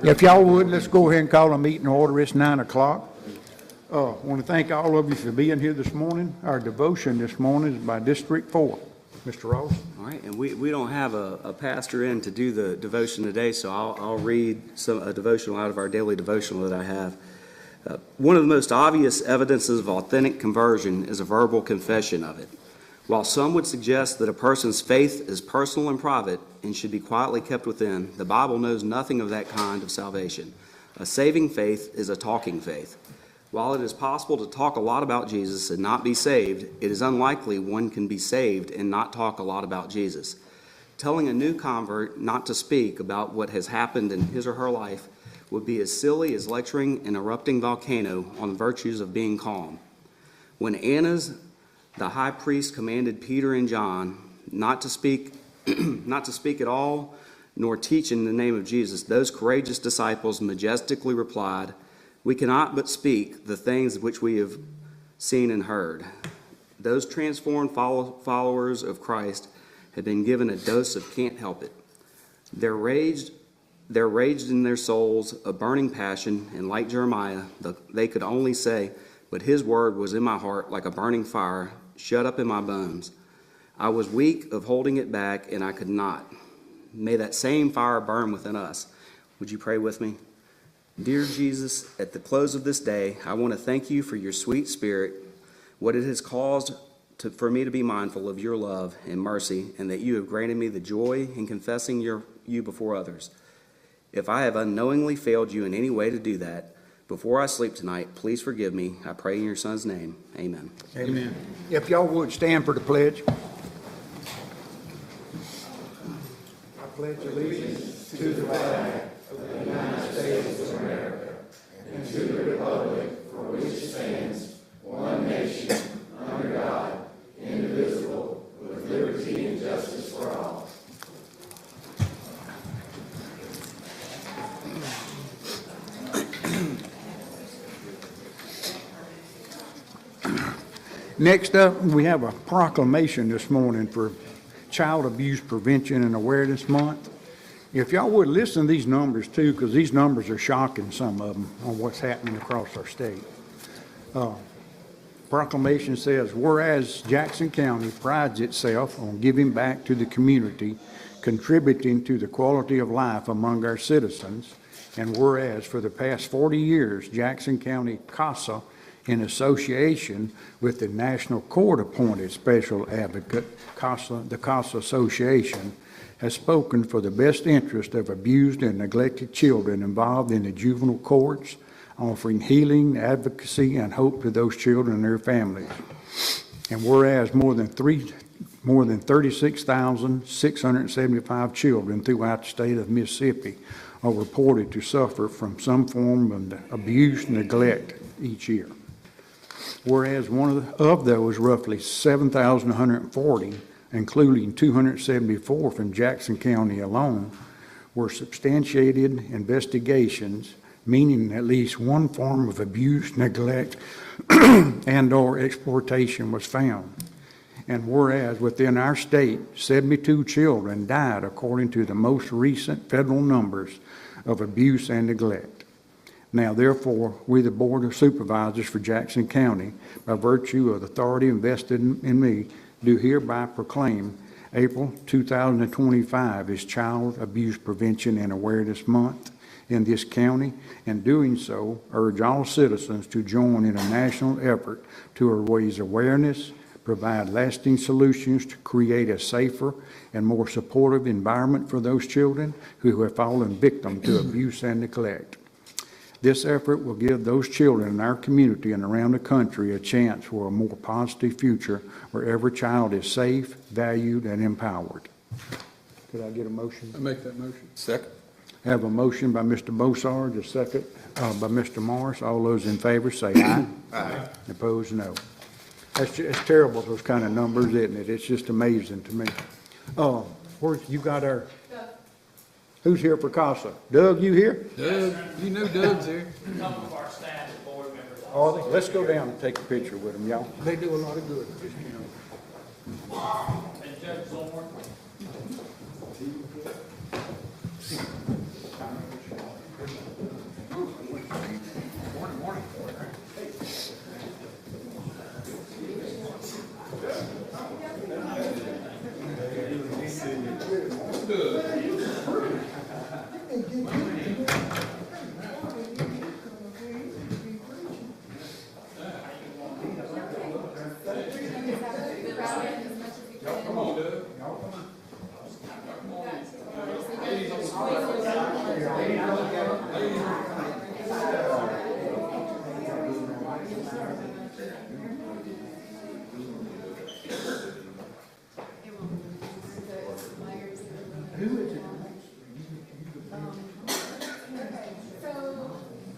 If y'all would, let's go ahead and call a meeting to order. It's 9 o'clock. I want to thank all of you for being here this morning. Our devotion this morning is by District 4. Mr. Ross. All right, and we don't have a pastor in to do the devotion today, so I'll read a devotional out of our daily devotional that I have. One of the most obvious evidences of authentic conversion is a verbal confession of it. While some would suggest that a person's faith is personal and private and should be quietly kept within, the Bible knows nothing of that kind of salvation. A saving faith is a talking faith. While it is possible to talk a lot about Jesus and not be saved, it is unlikely one can be saved and not talk a lot about Jesus. Telling a new convert not to speak about what has happened in his or her life would be as silly as lecturing an erupting volcano on the virtues of being calm. When Annas, the high priest, commanded Peter and John not to speak at all, nor teach in the name of Jesus, those courageous disciples majestically replied, "We cannot but speak the things which we have seen and heard." Those transformed followers of Christ had been given a dose of can't help it. There raged in their souls a burning passion, and like Jeremiah, they could only say, "But his word was in my heart like a burning fire, shut up in my bones. I was weak of holding it back, and I could not." May that same fire burn within us. Would you pray with me? Dear Jesus, at the close of this day, I want to thank you for your sweet spirit, what it has caused for me to be mindful of your love and mercy, and that you have granted me the joy in confessing you before others. If I have unknowingly failed you in any way to do that, before I sleep tonight, please forgive me. I pray in your Son's name. Amen. Amen. If y'all would stand for the pledge. I pledge allegiance to the flag of the United States of America and to the republic for which it stands, one nation, under God, indivisible, with liberty and justice for all. Next up, we have a proclamation this morning for Child Abuse Prevention and Awareness Month. If y'all would listen to these numbers too, because these numbers are shocking, some of them, on what's happening across our state. Proclamation says, whereas Jackson County prides itself on giving back to the community, contributing to the quality of life among our citizens, and whereas for the past 40 years, Jackson County CASA, in association with the National Court-appointed Special Advocate, the CASA Association, has spoken for the best interest of abused and neglected children involved in the juvenile courts, offering healing, advocacy, and hope to those children and their families. And whereas more than 36,675 children throughout the state of Mississippi are reported to suffer from some form of abuse and neglect each year. Whereas one of those, roughly 7,140, including 274 from Jackson County alone, were substantiated investigations, meaning at least one form of abuse, neglect, and/or exploitation was found. And whereas within our state, 72 children died according to the most recent federal numbers of abuse and neglect. Now, therefore, we, the Board of Supervisors for Jackson County, by virtue of the authority invested in me, do hereby proclaim April 2025 as Child Abuse Prevention and Awareness Month in this county, and doing so, urge all citizens to join in a national effort to raise awareness, provide lasting solutions to create a safer and more supportive environment for those children who have fallen victim to abuse and neglect. This effort will give those children in our community and around the country a chance for a more positive future where every child is safe, valued, and empowered. Could I get a motion? I make that motion. Second. I have a motion by Mr. Bossard, a second by Mr. Morris. All those in favor say aye. Aye. Opposed, no. It's terrible, those kind of numbers, isn't it? It's just amazing to me. You got our... Who's here for CASA? Doug, you here? Doug, you know Doug's here. Some of our staff and board members. Are they? Let's go down and take a picture with them, y'all. They do a lot of good. And Judge Zorn. Morning, morning.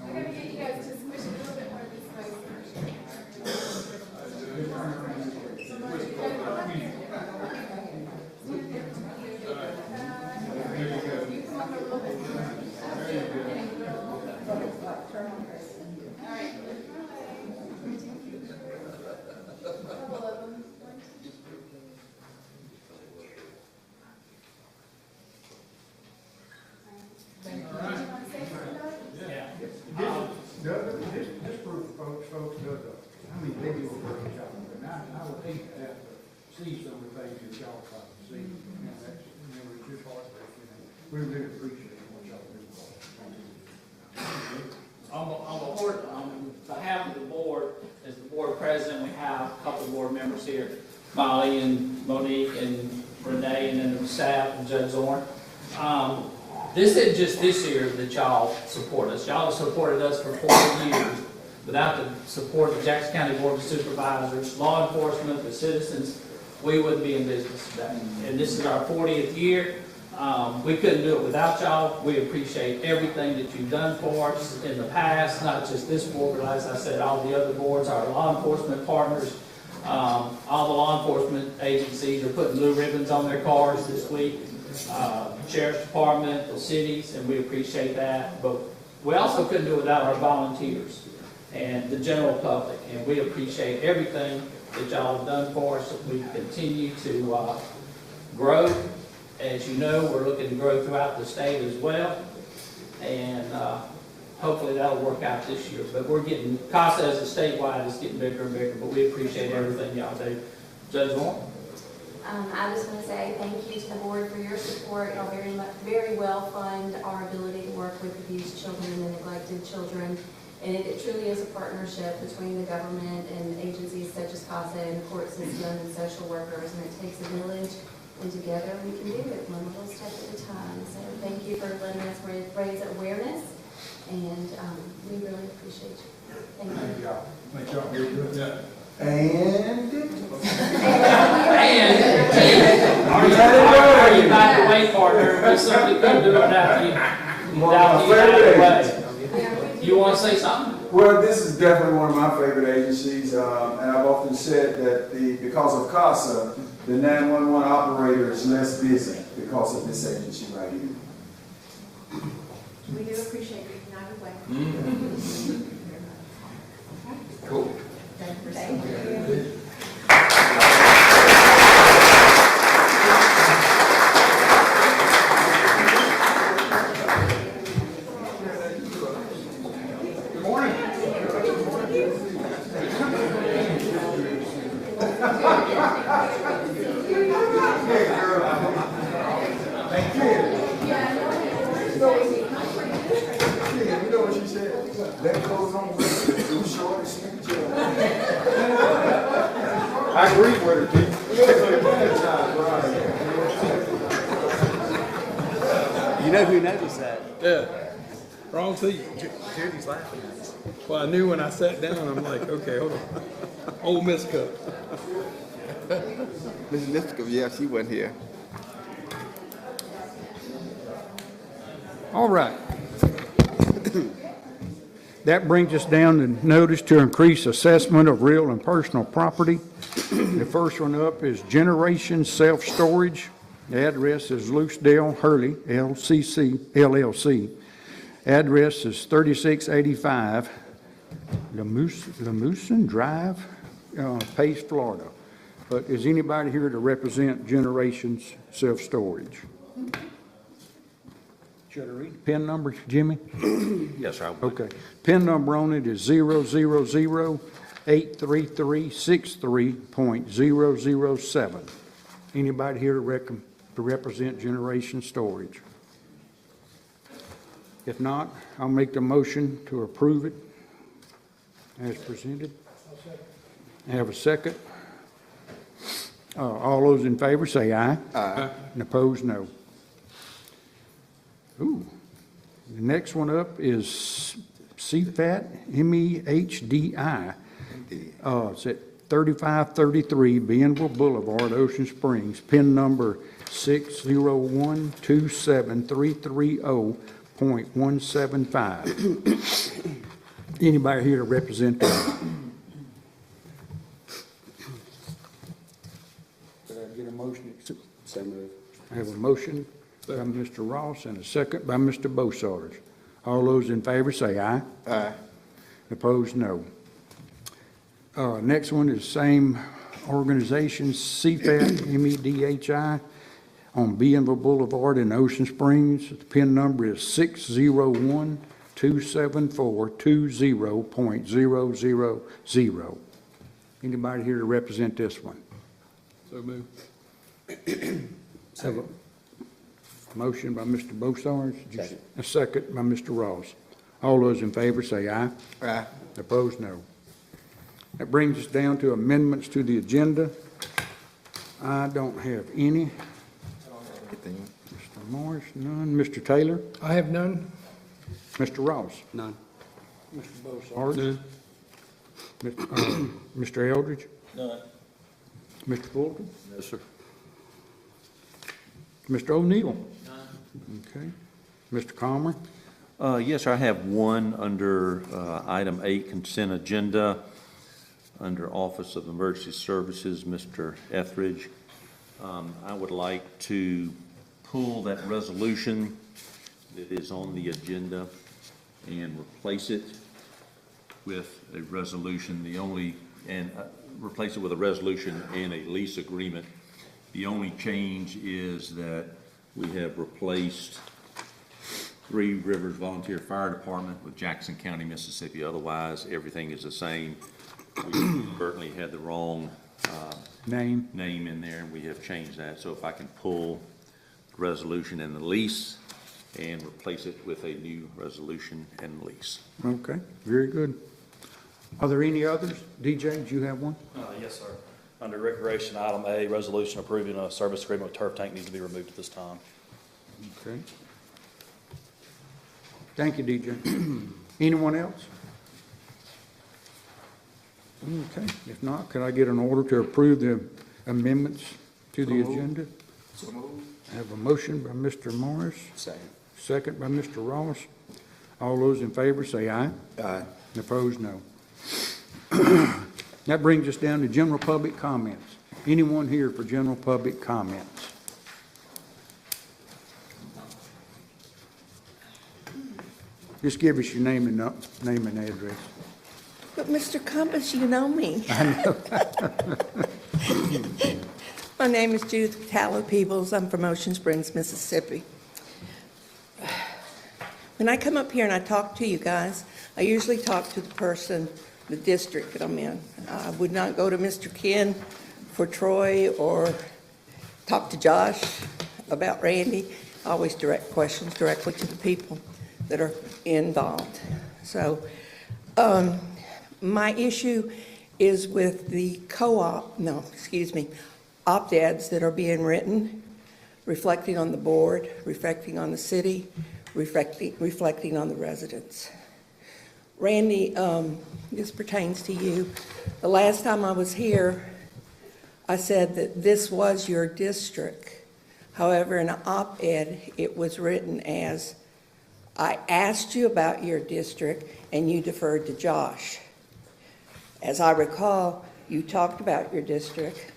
I gotta get you guys to squish a little bit more this way. This group of folks does big deal for each other, and I would hate to have to see some of the things that y'all try to see. It's just heartbreaking, and we really appreciate what y'all do. On behalf of the board, as the board president, we have a couple of board members here, Molly and Monique and Renee, and then the staff and Judge Zorn. This isn't just this year that y'all support us. Y'all have supported us for 40 years. Without the support of the Jackson County Board of Supervisors, law enforcement, the citizens, we wouldn't be in business today. And this is our 40th year. We couldn't do it without y'all. We appreciate everything that you've done for us in the past, not just this board, but as I said, all the other boards, our law enforcement partners. All the law enforcement agencies are putting blue ribbons on their cars this week. Sheriff's Department, the cities, and we appreciate that. But we also couldn't do it without our volunteers and the general public. And we appreciate everything that y'all have done for us. We continue to grow. As you know, we're looking to grow throughout the state as well. And hopefully that'll work out this year. But we're getting, CASA as a statewide is getting bigger and bigger, but we appreciate everything y'all do. Judge Warren? I just want to say thank you to the board for your support. Y'all very well fund our ability to work with abused children and neglected children. And it truly is a partnership between the government and agencies such as CASA and the court system and social workers. And it takes a village, and together we can do it one little step at a time. So thank you for letting us raise awareness, and we really appreciate you. Thank you. y'all. Thank y'all. Very good. Yeah. And Are you back away, partner? We certainly couldn't do it without you. Without you out of the way. You want to say something? Well, this is definitely one of my favorite agencies, and I've often said that because of CASA, the 911 operator is less busy because of this agency right here. We do appreciate you, United Way. Cool. Thank you. Good morning. You know what she said? That goes on with too short and sweet children. I agree with her, Keith. You know who noticed that? Yeah. Wrong seat. Judy's laughing at us. Well, I knew when I sat down, I'm like, okay, hold on. Old Miss Cup. Mrs. Lipscomb, yeah, she wasn't here. all right. That brings us down to notice to increase assessment of real and personal property. The first one up is Generation Self-Storage. The address is Loosedale Hurley, LLC. Address is 3685 Lamuson Drive, Pace, Florida. But is anybody here to represent Generations Self-Storage? Should I read the PIN number, Jimmy? Yes, sir. I would. Okay. PIN number on it is 000-833-63.007. Anybody here to represent Generation Storage? If not, I'll make the motion to approve it as presented. Have a second. All those in favor say aye. Aye. And opposed, no. Ooh. The next one up is CFAT MEHDI. It's at 3533 Bienville Boulevard, Ocean Springs, PIN number 6012730.175. Anybody here to represent them? Could I get a motion? So moved. I have a motion by Mr. Ross and a second by Mr. Beausarge. All those in favor say aye. Aye. Opposed, no. Next one is same organization, CFAT, MEDHI, on Bienville Boulevard in Ocean Springs. The PIN number is 6012742.000. Anybody here to represent this one? So move. Have a motion by Mr. Beausarge. Second. A second by Mr. Ross. All those in favor say aye. Aye. Opposed, no. That brings us down to amendments to the agenda. I don't have any. Anything? Mr. Morris, none. Mr. Taylor? I have none. Mr. Ross? None. Mr. Beausarge? Mr. Eldridge? None. Mr. Fulton? Yes, sir. Mr. O'Neill? None. Okay. Mr. Calmer? Yes, sir. I have one under item 8, consent agenda, under Office of Emergency Services, Mr. Etheridge. I would like to pull that resolution that is on the agenda and replace it with a resolution, replace it with a resolution and a lease agreement. The only change is that we have replaced Three Rivers Volunteer Fire Department with Jackson County, Mississippi. Otherwise, everything is the same. We inadvertently had the wrong Name? name in there, and we have changed that. So if I can pull the resolution and the lease and replace it with a new resolution and lease. Okay, very good. Are there any others? DJ, do you have one? Yes, sir. Under Recreation, item A, resolution approving a service agreement with Turf Tank needs to be removed at this time. Okay. Thank you, DJ. Anyone else? Okay, if not, could I get an order to approve the amendments to the agenda? So moved. I have a motion by Mr. Morris, Second. second by Mr. Ross. All those in favor say aye. Aye. And opposed, no. That brings us down to general public comments. Anyone here for general public comments? Just give us your name and address. But Mr. Compass, you know me. My name is Judith Tallow Peebles. I'm from Ocean Springs, Mississippi. When I come up here and I talk to you guys, I usually talk to the person, the district that I'm in. I would not go to Mr. Ken for Troy or talk to Josh about Randy. I always direct questions directly to the people that are involved. So, my issue is with the opt-ads that are being written, reflecting on the board, reflecting on the city, reflecting on the residents. Randy, this pertains to you. The last time I was here, I said that this was your district. However, in an op-ed, it was written as, I asked you about your district and you deferred to Josh. As I recall, you talked about your district,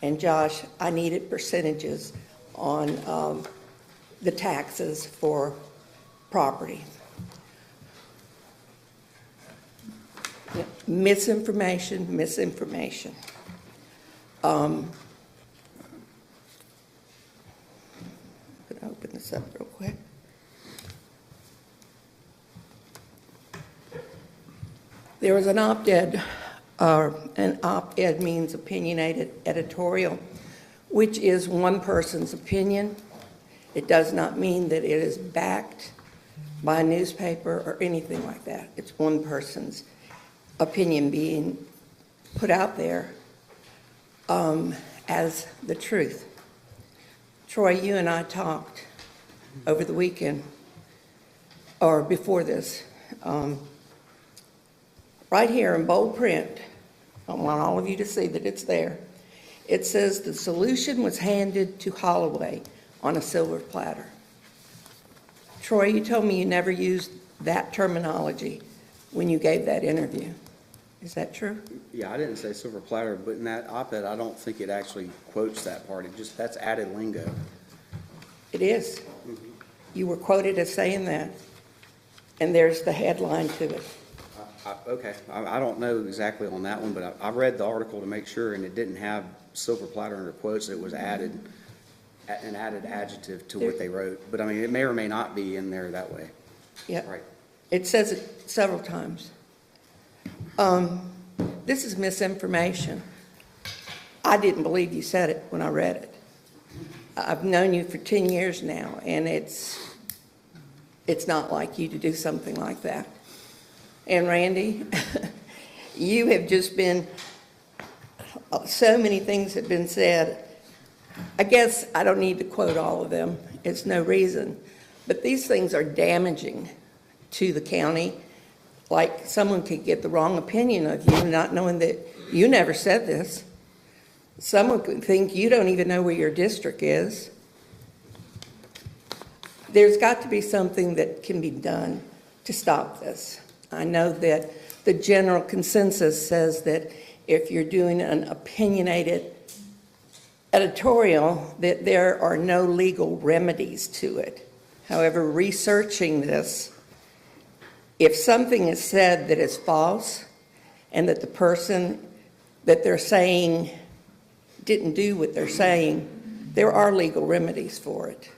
and Josh, I needed percentages on the taxes for property. Misinformation. I'm going to open this up real quick. There was an op-ed, an op-ed means opinionated editorial, which is one person's opinion. It does not mean that it is backed by a newspaper or anything like that. It's one person's opinion being put out there as the truth. Troy, you and I talked over the weekend, or before this, right here in bold print. I want all of you to see that it's there. It says the solution was handed to Holloway on a silver platter. Troy, you told me you never used that terminology when you gave that interview. Is that true? Yeah, I didn't say silver platter, but in that op-ed, I don't think it actually quotes that part. It just, that's added lingo. It is. You were quoted as saying that, and there's the headline to it. Okay, I don't know exactly on that one, but I read the article to make sure, and it didn't have silver platter under quotes. It was added, an added adjective to what they wrote. But I mean, it may or may not be in there that way. Yeah. Right. It says it several times. This is misinformation. I didn't believe you said it when I read it. I've known you for 10 years now, and it's not like you to do something like that. And Randy, you have just been, so many things have been said. I guess I don't need to quote all of them. It's no reason. But these things are damaging to the county. Like someone could get the wrong opinion of you, not knowing that you never said this. Someone could think you don't even know where your district is. There's got to be something that can be done to stop this. I know that the general consensus says that if you're doing an opinionated editorial, that there are no legal remedies to it. However, researching this, if something is said that is false and that the person that they're saying didn't do what they're saying, there are legal remedies for it.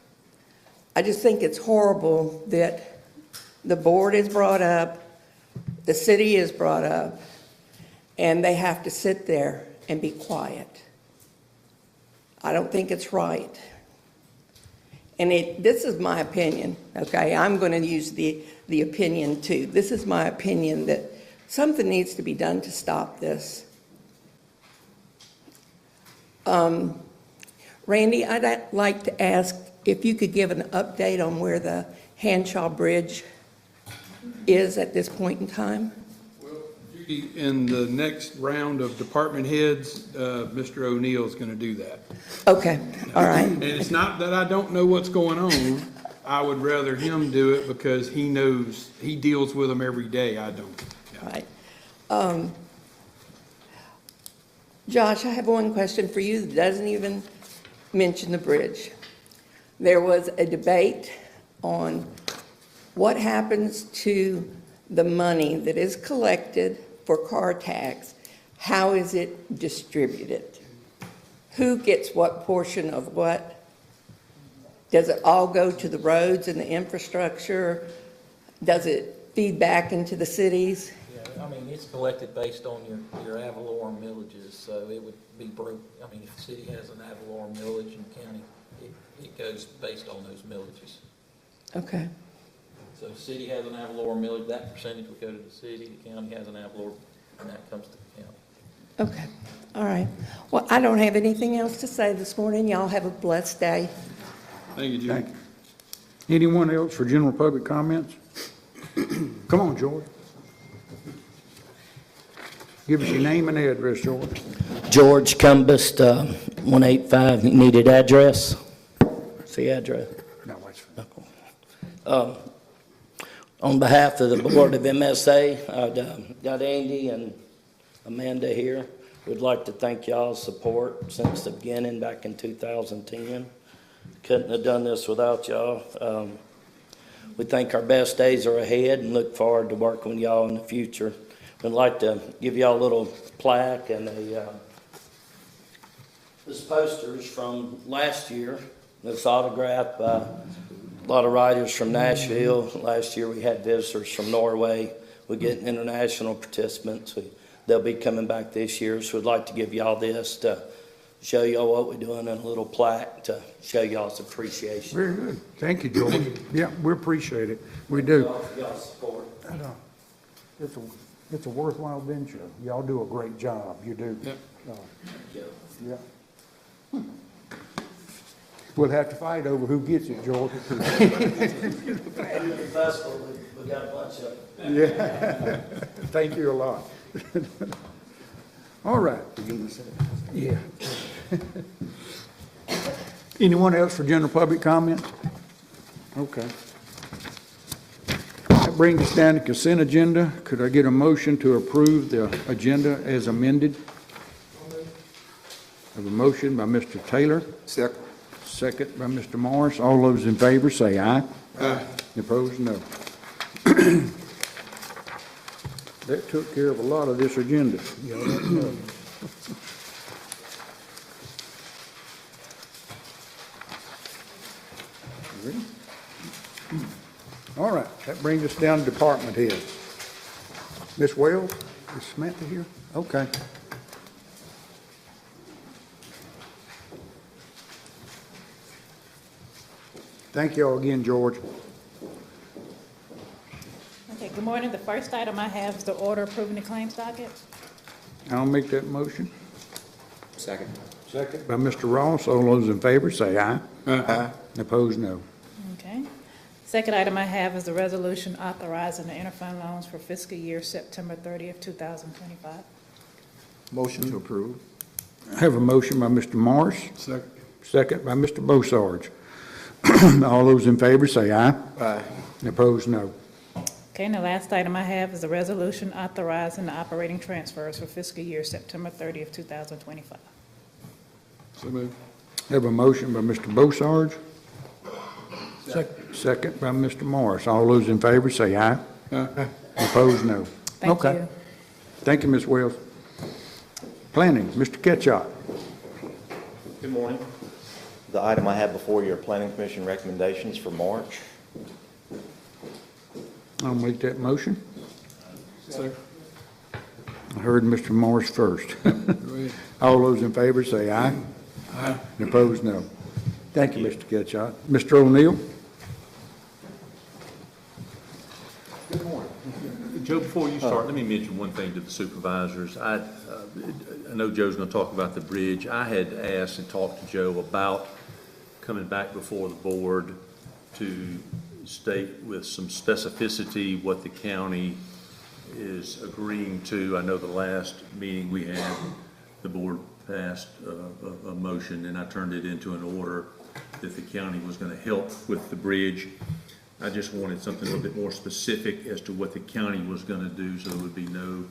I just think it's horrible that the board is brought up, the city is brought up, and they have to sit there and be quiet. I don't think it's right. And this is my opinion, okay? I'm going to use the opinion too. This is my opinion that something needs to be done to stop this. Randy, I'd like to ask if you could give an update on where the Hanshaw Bridge is at this point in time. Well, Judy, in the next round of department heads, Mr. O'Neill's going to do that. Okay, all right. And it's not that I don't know what's going on. I would rather him do it because he knows, he deals with them every day. I don't. Yeah. Right. Josh, I have one question for you that doesn't even mention the bridge. There was a debate on what happens to the money that is collected for car tax. How is it distributed? Who gets what portion of what? Does it all go to the roads and the infrastructure? Does it feed back into the cities? Yeah, I mean, it's collected based on your ad valorem millages, so it would be broke. I mean, if the city has an ad valorem millage in the county, it goes based on those millages. Okay. So if the city has an ad valorem millage, that percentage would go to the city, the county has an ad valorem, and that comes to the county. Okay. All right. Well, I don't have anything else to say this morning. Y'all have a blessed day. Thank you, Judy. Thank you. Anyone else for general public comments? Come on, George. Give us your name and address, George. George Cumbest, 185 needed address. What's the address? No, that's fine. On behalf of the board of MSA, I've got Andy and Amanda here. We'd like to thank y'all's support since the beginning back in 2010. Couldn't have done this without y'all. We think our best days are ahead and look forward to working with y'all in the future. We'd like to give y'all a little plaque and this posters from last year. This autograph by a lot of writers from Nashville. Last year we had visitors from Norway. We're getting international participants. They'll be coming back this year, so we'd like to give y'all this to show y'all what we're doing, and a little plaque to show y'all's appreciation. Very good. Thank you, George. Yeah, we appreciate it. We do. Y'all's support. It's a worthwhile venture. Y'all do a great job. You do. Yep. Yeah. We'll have to fight over who gets it, George. Festival, we got a bunch of them. Yeah. Thank you a lot. All right. Yeah. Anyone else for general public comment? Okay. That brings us down to consent agenda. Could I get a motion to approve the agenda as amended? I have a motion by Mr. Taylor. Second. Second by Mr. Morris. All those in favor say aye. Aye. Opposed, no. That took care of a lot of this agenda. Y'all don't know. Ready? All right, that brings us down to department heads. Ms. Wells, is Samantha here? Okay. Thank you all again, George. Okay, good morning. The first item I have is the order approving the claims docket. I'll make that motion. Second. Second by Mr. Ross. All those in favor say aye. Aye. Opposed, no. Okay. Second item I have is the resolution authorizing the interfund loans for fiscal year September 30th, 2025. Motion to approve. I have a motion by Mr. Morris. Second. Second by Mr. Beausarge. All those in favor say aye. Aye. Opposed, no. Okay, and the last item I have is the resolution authorizing the operating transfers for fiscal year September 30th, 2025. So moved. I have a motion by Mr. Beausarge. Second by Mr. Morris. All those in favor say aye. Aye. Opposed, no. Thank Okay. you. Thank you, Ms. Wells. Planning, Mr. Ketchot. Good morning. The item I have before you are Planning Commission recommendations for March. I'll make that motion. Second. I heard Mr. Morris first. Go ahead. All those in favor say aye. Aye. And opposed, no. Thank you, Mr. Ketchot. Mr. O'Neill? Good morning. Joe, before you start, let me mention one thing to the supervisors. I know Joe's going to talk about the bridge. I had asked and talked to Joe about coming back before the board to state with some specificity what the county is agreeing to. I know the last meeting we had, the board passed a motion, and I turned it into an order that the county was going to help with the bridge. I just wanted something a little bit more specific as to what the county was going to do, so there would be no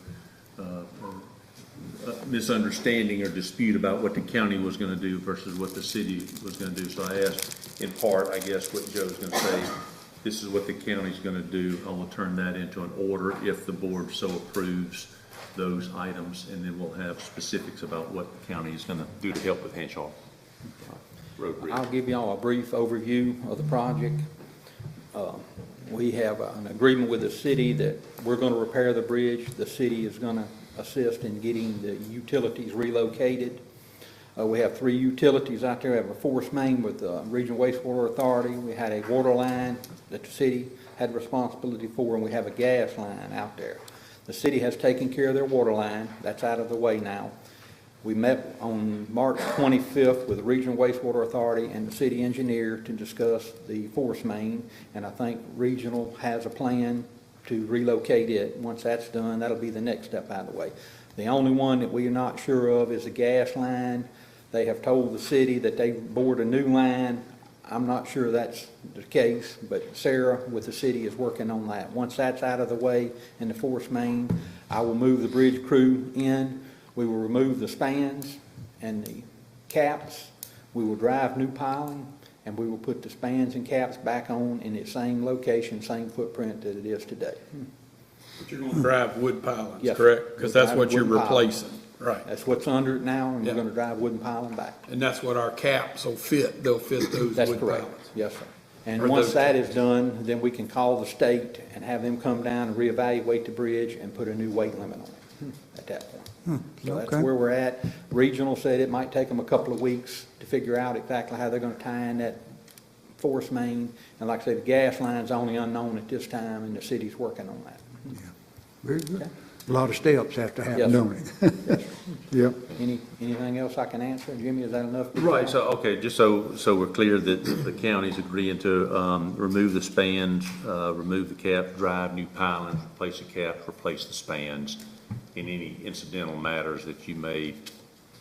misunderstanding or dispute about what the county was going to do versus what the city was going to do. So I asked, in part, I guess, what Joe's going to say. This is what the county's going to do. I will turn that into an order if the board so approves those items, and then we'll have specifics about what the county is going to do to help with Henshaw Road Bridge. I'll give y'all a brief overview of the project. We have an agreement with the city that we're going to repair the bridge. The city is going to assist in getting the utilities relocated. We have 3 utilities out there. We have a force main with the Regional Wastewater Authority. We had a water line that the city had responsibility for, and we have a gas line out there. The city has taken care of their water line. That's out of the way now. We met on March 25th with the Regional Wastewater Authority and the city engineer to discuss the force main, and I think Regional has a plan to relocate it. Once that's done, that'll be the next step out of the way. The only one that we are not sure of is the gas line. They have told the city that they bored a new line. I'm not sure that's the case, but Sarah with the city is working on that. Once that's out of the way in the force main, I will move the bridge crew in. We will remove the spans and the caps. We will drive new piling, and we will put the spans and caps back on in the same location, same footprint that it is today. But you're going to drive wood pilings, Yes. correct? Because that's what you're Wooden piling. replacing. Right. That's what's under it now, and Yeah. we're going to drive wooden piling back. And that's what our caps will fit. They'll fit those That's wood correct. pallets. Yes, sir. And Or once those that is done, then we can call the state and have them come down and reevaluate the bridge and put a new weight limit on it at that point. So that's okay. where we're at. Regional said it might take them a couple of weeks to figure out exactly how they're gonna tie in that force main. And like I say, the gas line's only unknown at this time, and the city's working on that. Very good. A lot of steps have to happen, Yes, don't it? Yes, sir. Yep. Anything else I can answer? Jimmy, is that enough? Right, so, okay, just so we're clear that the county's agreeing to remove the spans, remove the caps, drive new pilings, replace the caps, replace the spans, in any incidental matters that you may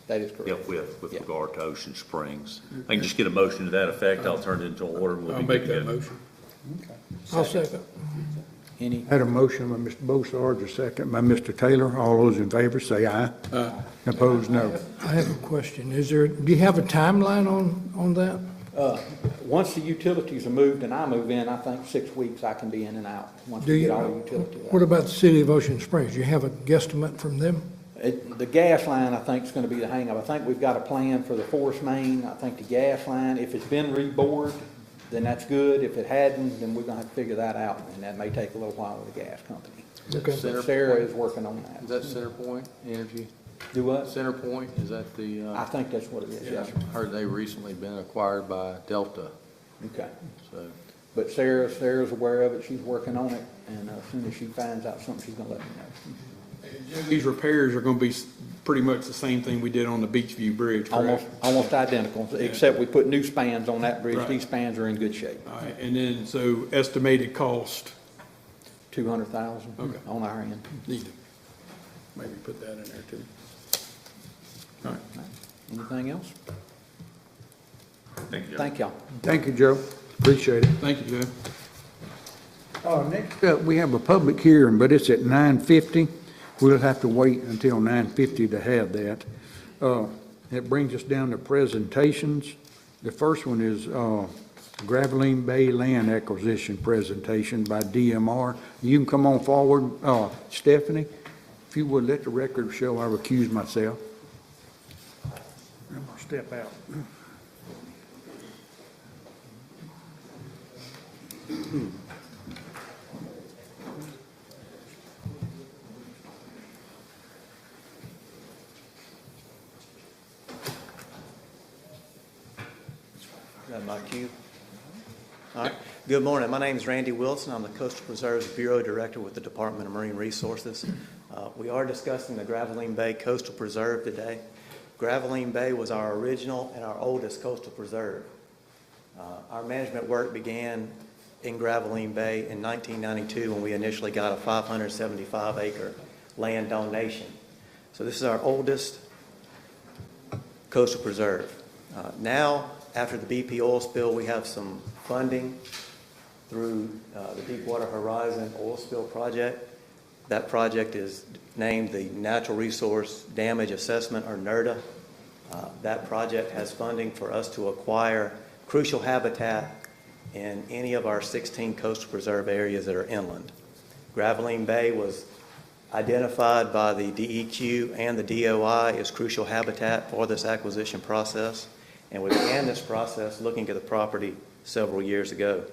That is correct. help with Yeah. regard to Ocean Springs. I can just get a motion to that effect, I'll turn it into order. and we'll I'll be make good that to go. motion. I'll second. Any, Had a motion by Mr. Bossarge, a second by Mr. Taylor. All those in favor say aye. Opposed, no. I have a question. Do you have a timeline on that? once the utilities are moved and I move in, I think 6 weeks I can be in and out, once Do we you, get all the utilities out. what about the city of Ocean Springs? Do you have a guesstimate from them? The gas line, I think, is gonna be the hang-up. I think we've got a plan for the force main. I think the gas line, if it's been rebored, then that's good. If it hadn't, then we're gonna have to figure that out, and that may take a little while with the gas company. Okay. But Sarah is working on that. Is that CenterPoint Energy? Do what? CenterPoint, is that the, I think that's what it is, yes, sir. heard they recently been acquired by Delta, Okay. so. But Sarah's aware of it. She's working on it, and as soon as she finds out something, she's gonna let me know. These repairs are gonna be pretty much the same thing we did on the Beachview Bridge, correct? Almost identical, except we put new spans on that bridge. Right. These spans are in good shape. All right, and then, so estimated cost, 200,000 Okay. on our end. need to maybe put that in there too. All right. Anything else? Thank you. Thank y'all. Thank you, Joe. Appreciate it. Thank you, Joe. Next up, we have a public hearing, but it's at 9:50. We'll have to wait until 9:50 to have that. It brings us down to presentations. The first one is Graveline Bay Land Acquisition Presentation by DMR. You can come on forward. Stephanie, if you would let the record show I recuse myself. I'm gonna step out. Is that my cue? All right. Good morning. My name is Randy Wilson. I'm the Coastal Preserves Bureau Director with the Department of Marine Resources. We are discussing the Graveline Bay Coastal Preserve today. Graveline Bay was our original and our oldest coastal preserve. Our management work began in Graveline Bay in 1992 when we initially got a 575-acre land donation. So this is our oldest coastal preserve. Now, after the BP oil spill, we have some funding through the Deepwater Horizon Oil Spill Project. That project is named the Natural Resource Damage Assessment, or NRDA. That project has funding for us to acquire crucial habitat in any of our 16 coastal preserve areas that are inland. Graveline Bay was identified by the DEQ and the DOI as crucial habitat for this acquisition process, and we began this process looking at the property several years ago.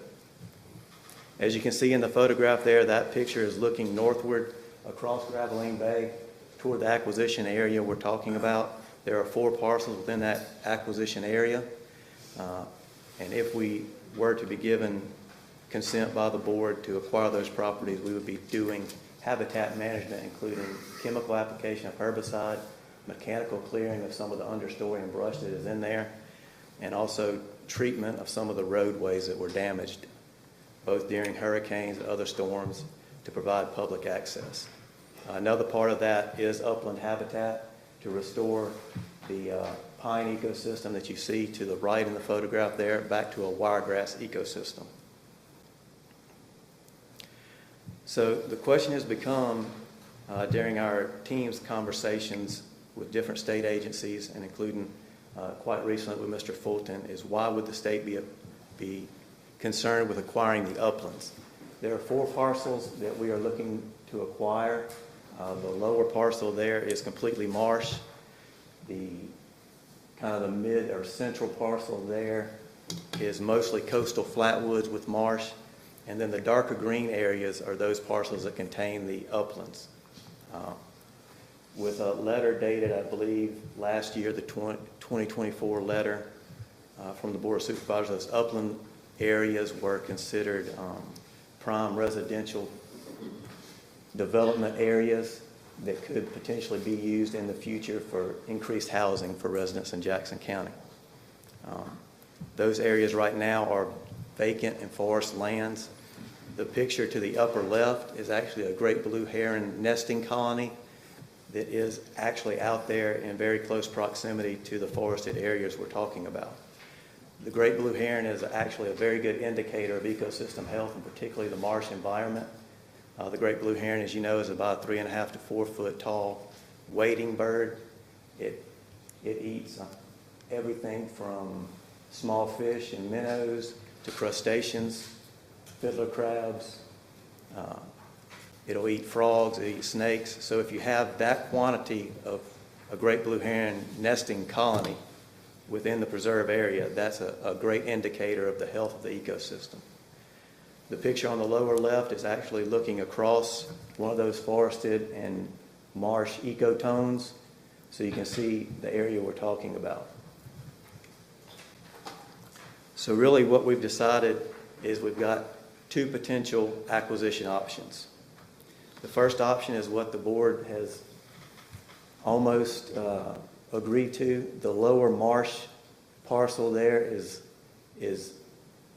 As you can see in the photograph there, that picture is looking northward across Graveline Bay toward the acquisition area we're talking about. There are 4 parcels within that acquisition area, and if we were to be given consent by the board to acquire those properties, we would be doing habitat management, including chemical application of herbicide, mechanical clearing of some of the understory and brush that is in there, and also treatment of some of the roadways that were damaged, both during hurricanes and other storms, to provide public access. Another part of that is upland habitat to restore the pine ecosystem that you see to the right in the photograph there back to a wiregrass ecosystem. So the question has become, during our team's conversations with different state agencies, and including quite recently with Mr. Fulton, is why would the state be concerned with acquiring the uplands? There are 4 parcels that we are looking to acquire. The lower parcel there is completely marsh. The kind of the mid or central parcel there is mostly coastal flatwoods with marsh, and then the darker green areas are those parcels that contain the uplands. With a letter dated, I believe, last year, the 2024 letter from the Board of Supervisors, those upland areas were considered prime residential development areas that could potentially be used in the future for increased housing for residents in Jackson County. Those areas right now are vacant and forest lands. The picture to the upper left is actually a great blue heron nesting colony that is actually out there in very close proximity to the forested areas we're talking about. The great blue heron is actually a very good indicator of ecosystem health, and particularly the marsh environment. The great blue heron, as you know, is about 3.5 to 4 foot tall wading bird. It eats everything from small fish and minnows to crustaceans, fiddler crabs. It'll eat frogs, it'll eat snakes. So if you have that quantity of a great blue heron nesting colony within the preserve area, that's a great indicator of the health of the ecosystem. The picture on the lower left is actually looking across one of those forested and marsh ecotones, so you can see the area we're talking about. So really what we've decided is we've got two potential acquisition options. The first option is what the board has almost agreed to. The lower marsh parcel there is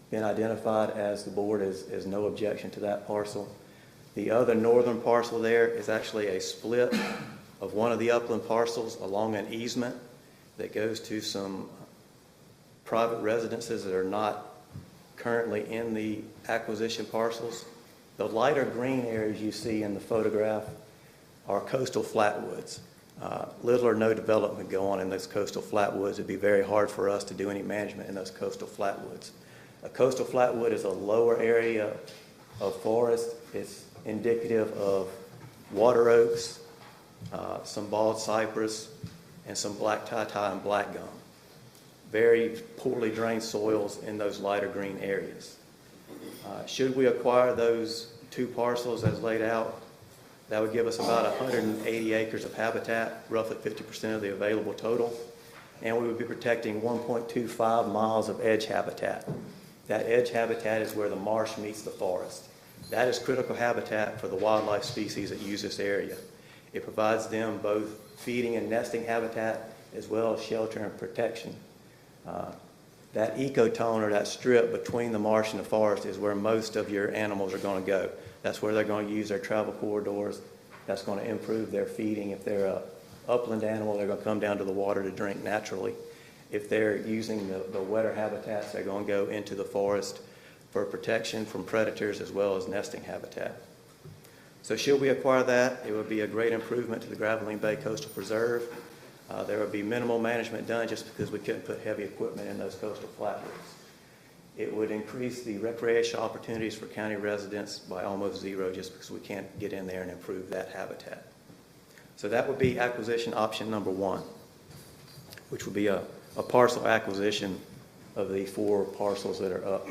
been identified as the board is no objection to that parcel. The other northern parcel there is actually a split of one of the upland parcels along an easement that goes to some private residences that are not currently in the acquisition parcels. The lighter green areas you see in the photograph are coastal flatwoods. Little or no development go on in those coastal flatwoods. It'd be very hard for us to do any management in those coastal flatwoods. A coastal flatwood is a lower area of forest. It's indicative of water oaks, some bald cypress, and some black tie and black gum. Very poorly drained soils in those lighter green areas. Should we acquire those two parcels as laid out, that would give us about 180 acres of habitat, roughly 50% of the available total, and we would be protecting 1.25 miles of edge habitat. That edge habitat is where the marsh meets the forest. That is critical habitat for the wildlife species that use this area. It provides them both feeding and nesting habitat as well as shelter and protection. That ecotone, or that strip between the marsh and the forest, is where most of your animals are going to go. That's where they're going to use their travel corridors. That's going to improve their feeding. If they're an upland animal, they're going to come down to the water to drink naturally. If they're using the wetter habitats, they're going to go into the forest for protection from predators as well as nesting habitat. So should we acquire that, it would be a great improvement to the Gravelines Bay Coastal Preserve. There would be minimal management done just because we couldn't put heavy equipment in those coastal flatwoods. It would increase the recreational opportunities for county residents by almost zero just because we can't get in there and improve that habitat. So that would be acquisition option number one, which would be a parcel acquisition of the 4 parcels that are up.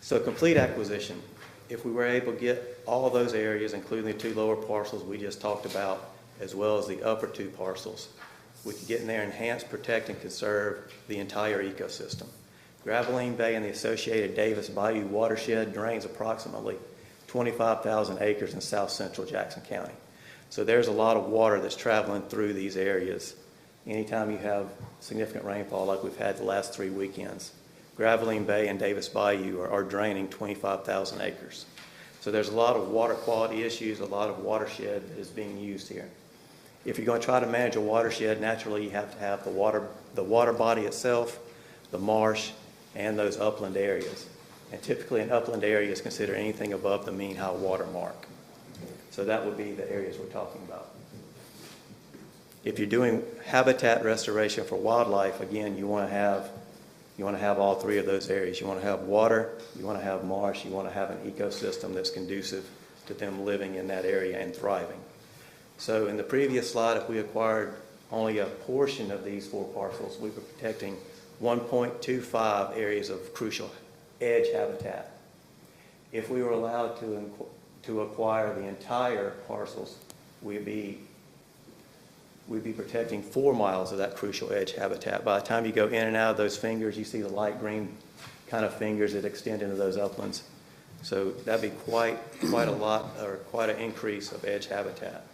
So complete acquisition, if we were able to get all of those areas, including the 2 lower parcels we just talked about, as well as the upper 2 parcels, we could get in there and enhance, protect, and conserve the entire ecosystem. Gravelines Bay and the associated Davis Bayou watershed drains approximately 25,000 acres in south central Jackson County. So there's a lot of water that's traveling through these areas. Anytime you have significant rainfall like we've had the last 3 weekends, Gravelines Bay and Davis Bayou are draining 25,000 acres. So there's a lot of water quality issues, a lot of watershed that is being used here. If you're going to try to manage a watershed, naturally you have to have the water body itself, the marsh, and those upland areas. And typically an upland area is considered anything above the mean high water mark. So that would be the areas we're talking about. If you're doing habitat restoration for wildlife, again, you want to have all 3 of those areas. You want to have water, you want to have marsh, you want to have an ecosystem that's conducive to them living in that area and thriving. So in the previous slide, if we acquired only a portion of these 4 parcels. We were protecting 1.25 areas of crucial edge habitat. If we were allowed to acquire the entire parcels, we'd be protecting 4 miles of that crucial edge habitat. By the time you go in and out of those fingers, you see the light green kind of fingers that extend into those uplands. So that'd be quite a lot, or quite an increase of edge habitat.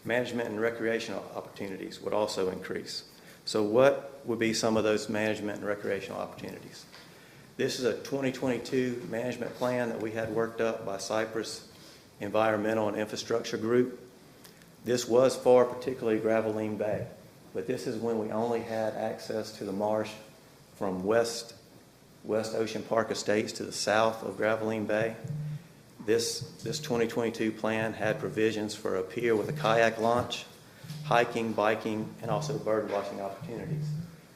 Management and recreational opportunities would also increase. So what would be some of those management and recreational opportunities? This is a 2022 management plan that we had worked up by Cypress Environmental and Infrastructure Group. This was for particularly Graveline Bay, but this is when we only had access to the marsh from West Ocean Park Estates to the south of Graveline Bay. This 2022 plan had provisions for a pier with a kayak launch, hiking, biking, and also bird watching opportunities.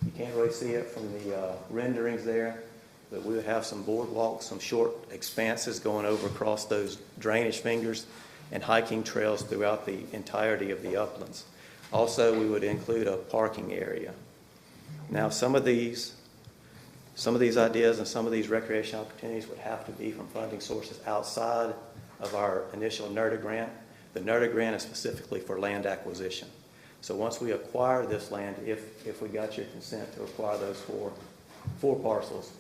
You can't really see it from the renderings there, but we would have some boardwalks, some short expanses going over across those drainage fingers, and hiking trails throughout the entirety of the uplands. Also, we would include a parking area. Now, some of these ideas and some of these recreation opportunities would have to be from funding sources outside of our initial NERDA grant. The NERDA grant is specifically for land acquisition. So once we acquire this land, if we got your consent to acquire those four parcels,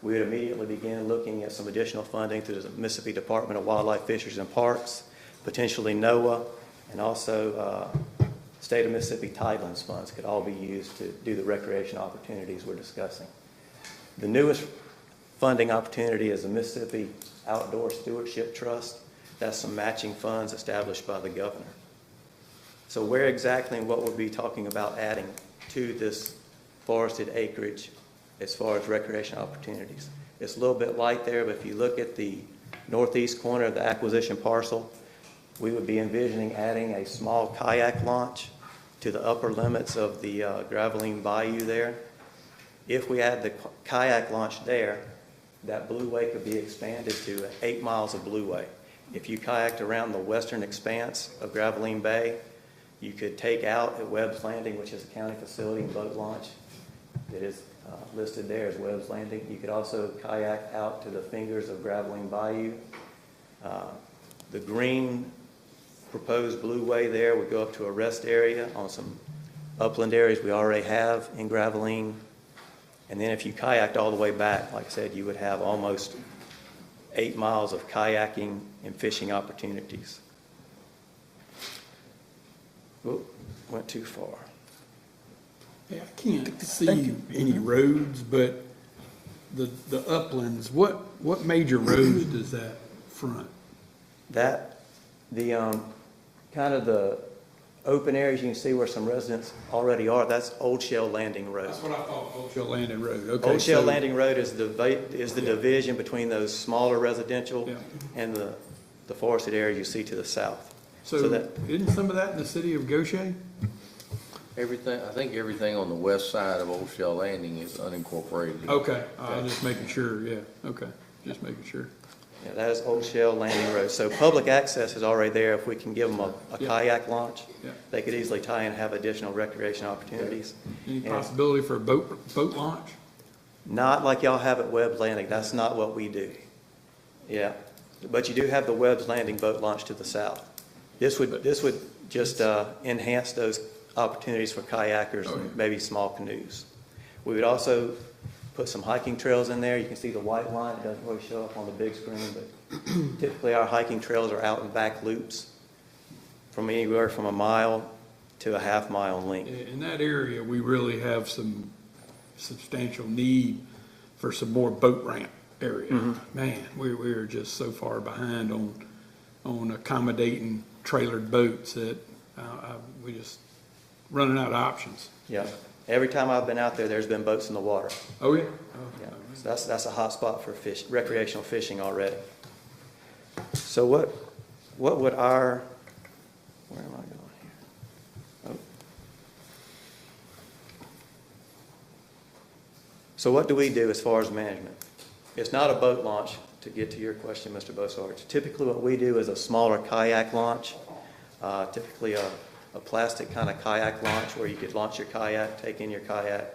we would immediately begin looking at some additional funding through the Mississippi Department of Wildlife, Fisheries, and Parks, potentially NOAA, and also State of Mississippi Tidelands funds could all be used to do the recreation opportunities we're discussing. The newest funding opportunity is the Mississippi Outdoor Stewardship Trust. That's some matching funds established by the governor. So where exactly and what we'll be talking about adding to this forested acreage as far as recreation opportunities? It's a little bit light there, but if you look at the northeast corner of the acquisition parcel, we would be envisioning adding a small kayak launch to the upper limits of the Graveline Bayou there. If we add the kayak launch there, that blueway could be expanded to 8 miles of blueway. If you kayaked around the western expanse of Graveline Bay, you could take out at Webb's Landing, which is a county facility and boat launch that is listed there as Webb's Landing. You could also kayak out to the fingers of Graveline Bayou. The green proposed blueway there would go up to a rest area on some upland areas we already have in Graveline. And then if you kayaked all the way back, like I said, you would have almost 8 miles of kayaking and fishing opportunities. Whoop, went too far. Yeah, I can't see any roads, but the uplands, what major roads does that front? Kind of the open areas you can see where some residents already are, that's Old Shell Landing Road. That's what I thought, Old Shell Landing Road, okay. Old Shell Landing Road is the division between those smaller residential and the forested area you see to the south. So isn't some of that in the city of Goshen? I think everything on the west side of Old Shell Landing is unincorporated. Okay, just making sure, yeah, okay, just making sure. Yeah, that is Old Shell Landing Road. So public access is already there. If we can give them a kayak launch, they could easily tie in and have additional recreation opportunities. Any possibility for a boat launch? Not like y'all have at Webb's Landing. That's not what we do. Yeah, but you do have the Webb's Landing boat launch to the south. This would just enhance those opportunities for kayakers and maybe small canoes. We would also put some hiking trails in there. You can see the white line. It doesn't really show up on the big screen, but typically our hiking trails are out and back loops from anywhere from 1 mile to a half-mile in length. In that area, we really have some substantial need for some more boat ramp area. Man, we're just so far behind on accommodating trailered boats that we just running out of options. Yeah. Every time I've been out there, there's been boats in the water. Oh, yeah? Yeah. So that's a hot spot for recreational fishing already. So what would where am I going here? Oh. So what do we do as far as management? It's not a boat launch, to get to your question, Mr. Bosarge. Typically what we do is a smaller kayak launch, typically a a plastic kind of kayak launch where you could launch your kayak, take in your kayak,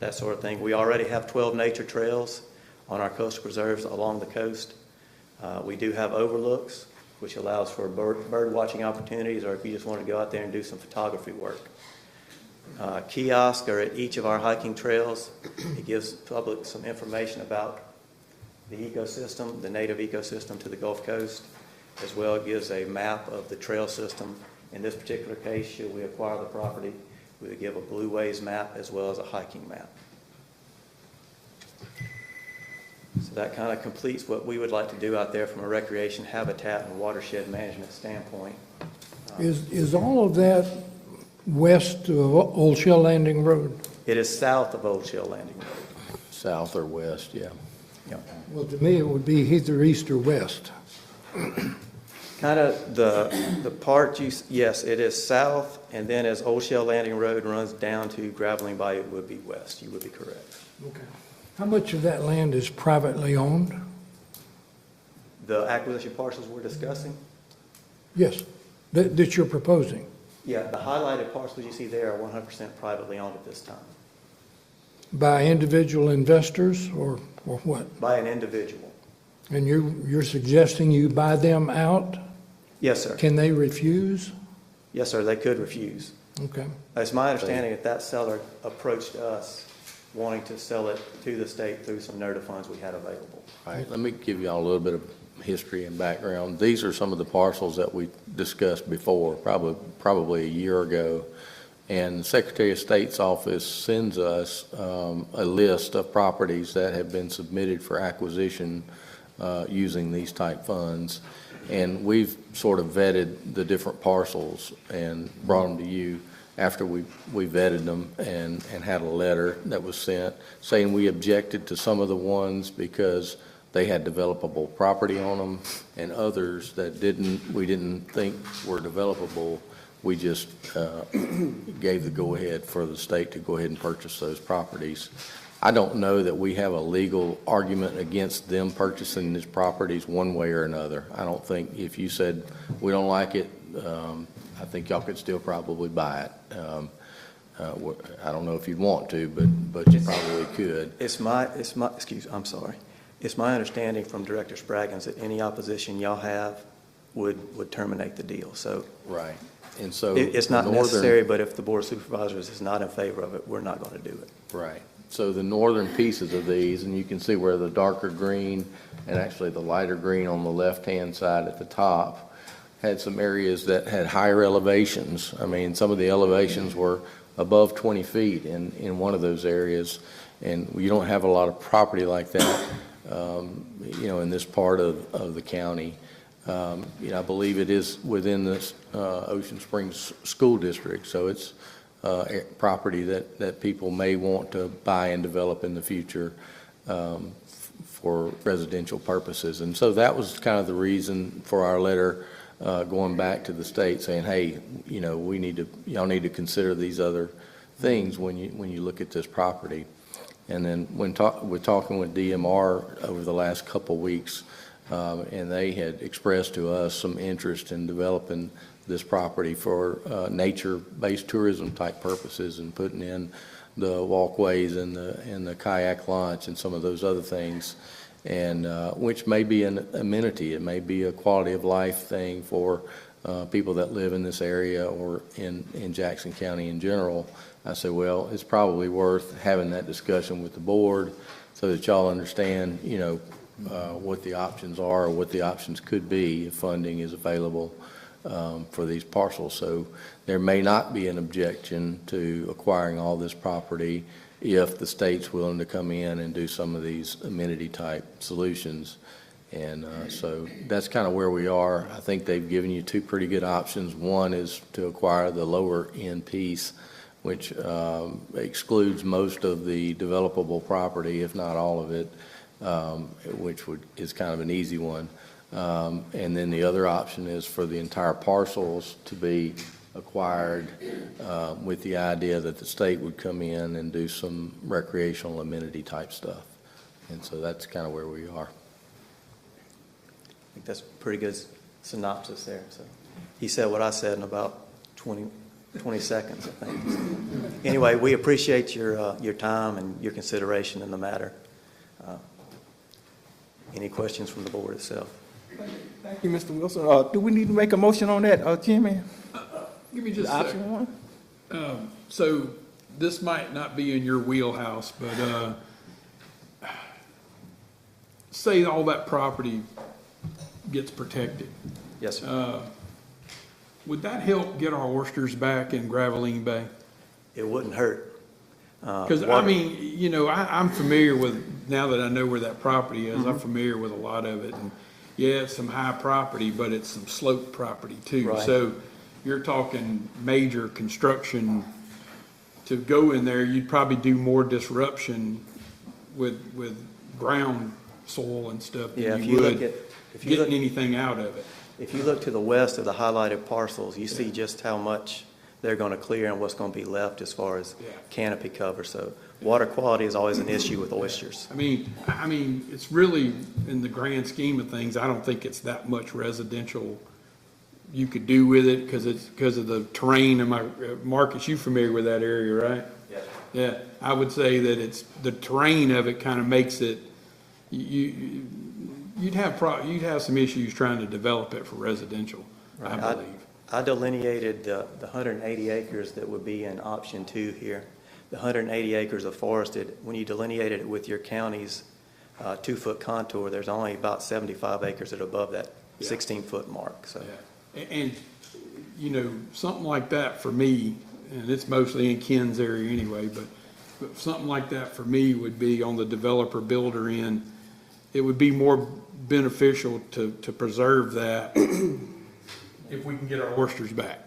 that sort of thing. We already have 12 nature trails on our coastal preserves along the coast. We do have overlooks, which allows for bird watching opportunities, or if you just want to go out there and do some photography work. Kiosks are at each of our hiking trails. It gives the public some information about the ecosystem, the native ecosystem to the Gulf Coast, as well it gives a map of the trail system. In this particular case, should we acquire the property, we would give a Blue Ways map as well as a hiking map. So that kind of completes what we would like to do out there from a recreation, habitat, and watershed management standpoint. Is all of that west of Old Shell Landing Road? It is south of Old Shell Landing Road. South or west, yeah. Yeah. Well, to me, it would be either east or west. Kind of the part yes, it is south, and then as Old Shell Landing Road runs down to Graveling Bay, it would be west. You would be correct. Okay. How much of that land is privately owned? The acquisition parcels we're discussing? Yes, that you're proposing. Yeah, the highlighted parcels you see there are 100% privately owned at this time. By individual investors or what? By an individual. And you're suggesting you buy them out? Yes, sir. Can they refuse? Yes, sir, they could refuse. Okay. It's my understanding that seller approached us wanting to sell it to the state through some NERDA funds we had available. All right, let me give you all a little bit of history and background. These are some of the parcels that we discussed before, probably a year ago. And the Secretary of State's office sends us a list of properties that have been submitted for acquisition using these type funds. And we've sort of vetted the different parcels and brought them to you after we vetted them and had a letter that was sent saying we objected to some of the ones because they had developable property on them, and others that we didn't think were developable. We just gave the go-ahead for the state to go ahead and purchase those properties. I don't know that we have a legal argument against them purchasing these properties one way or another. I don't think if you said we don't like it, I think y'all could still probably buy it. I don't know if you'd want to, but you probably could. I'm sorry. It's my understanding from Director Spraggins that any opposition y'all have would terminate the deal. So right. And so it's not necessary, but if the Board of Supervisors is not in favor of it, we're not going to do it. Right. So the northern pieces of these, and you can see where the darker green and actually the lighter green on the left-hand side at the top had some areas that had higher elevations. I mean, some of the elevations were above 20 feet in one of those areas, and you don't have a lot of property like that, in this part of the county. I believe it is within the Ocean Springs School District, so it's property that people may want to buy and develop in the future for residential purposes. And so that was kind of the reason for our letter going back to the state saying, hey, y'all need to consider these other things when you look at this property. And then we're talking with DMR over the last couple weeks, and they had expressed to us some interest in developing this property for nature-based tourism type purposes and putting in the walkways and the kayak launch and some of those other things, and which may be an amenity. It may be a quality of life thing for people that live in this area or in Jackson County in general. I say, well, it's probably worth having that discussion with the board so that y'all understand, what the options are or what the options could be if funding is available for these parcels. So there may not be an objection to acquiring all this property if the state's willing to come in and do some of these amenity type solutions. And so that's kind of where we are. I think they've given you two pretty good options. One is to acquire the lower end piece, which excludes most of the developable property, if not all of it, which is kind of an easy one. And then the other option is for the entire parcels to be acquired with the idea that the state would come in and do some recreational amenity type stuff. And so that's kind of where we are. I think that's a pretty good synopsis there. So he said what I said in about 20 seconds, I think. Anyway, we appreciate your time and your consideration in the matter. Any questions from the board itself? Thank you, Mr. Wilson. Do we need to make a motion on that, Jimmy? Give me just a Option second. one? So this might not be in your wheelhouse, but say all that property gets protected. Yes, sir. Would that help get our oysters back in Graveline Bay? It wouldn't hurt. Because, I mean, you know, I'm familiar with, now that I know where that property is, I'm familiar with a lot of it. And yeah, it's some high property, but it's some slope property too. Right. So you're talking major construction. To go in there, you'd probably do more disruption with ground soil and stuff Yeah, than if you you would look at, getting anything out of it. if you look to the west of the highlighted parcels, you see just how much they're going to clear and what's going to be left as far as canopy cover. So water quality is always an issue with oysters. I mean, it's really, in the grand scheme of things, I don't think it's that much residential you could do with it because of the terrain. And Marcus, you familiar with that area, right? Yes. Yeah, I would say that it's the terrain of it kind of makes it. You'd have some issues trying to develop it for residential, I believe. I delineated the 180 acres that would be in option 2 here. The 180 acres of forested, when you delineated it with your county's 2-foot contour, there's only about 75 acres that are above that 16-foot mark. So. Yeah. And, you know, something like that for me, and it's mostly in Ken's area anyway, but something like that for me would be on the developer builder end. It would be more beneficial to preserve that if we can get our oysters back.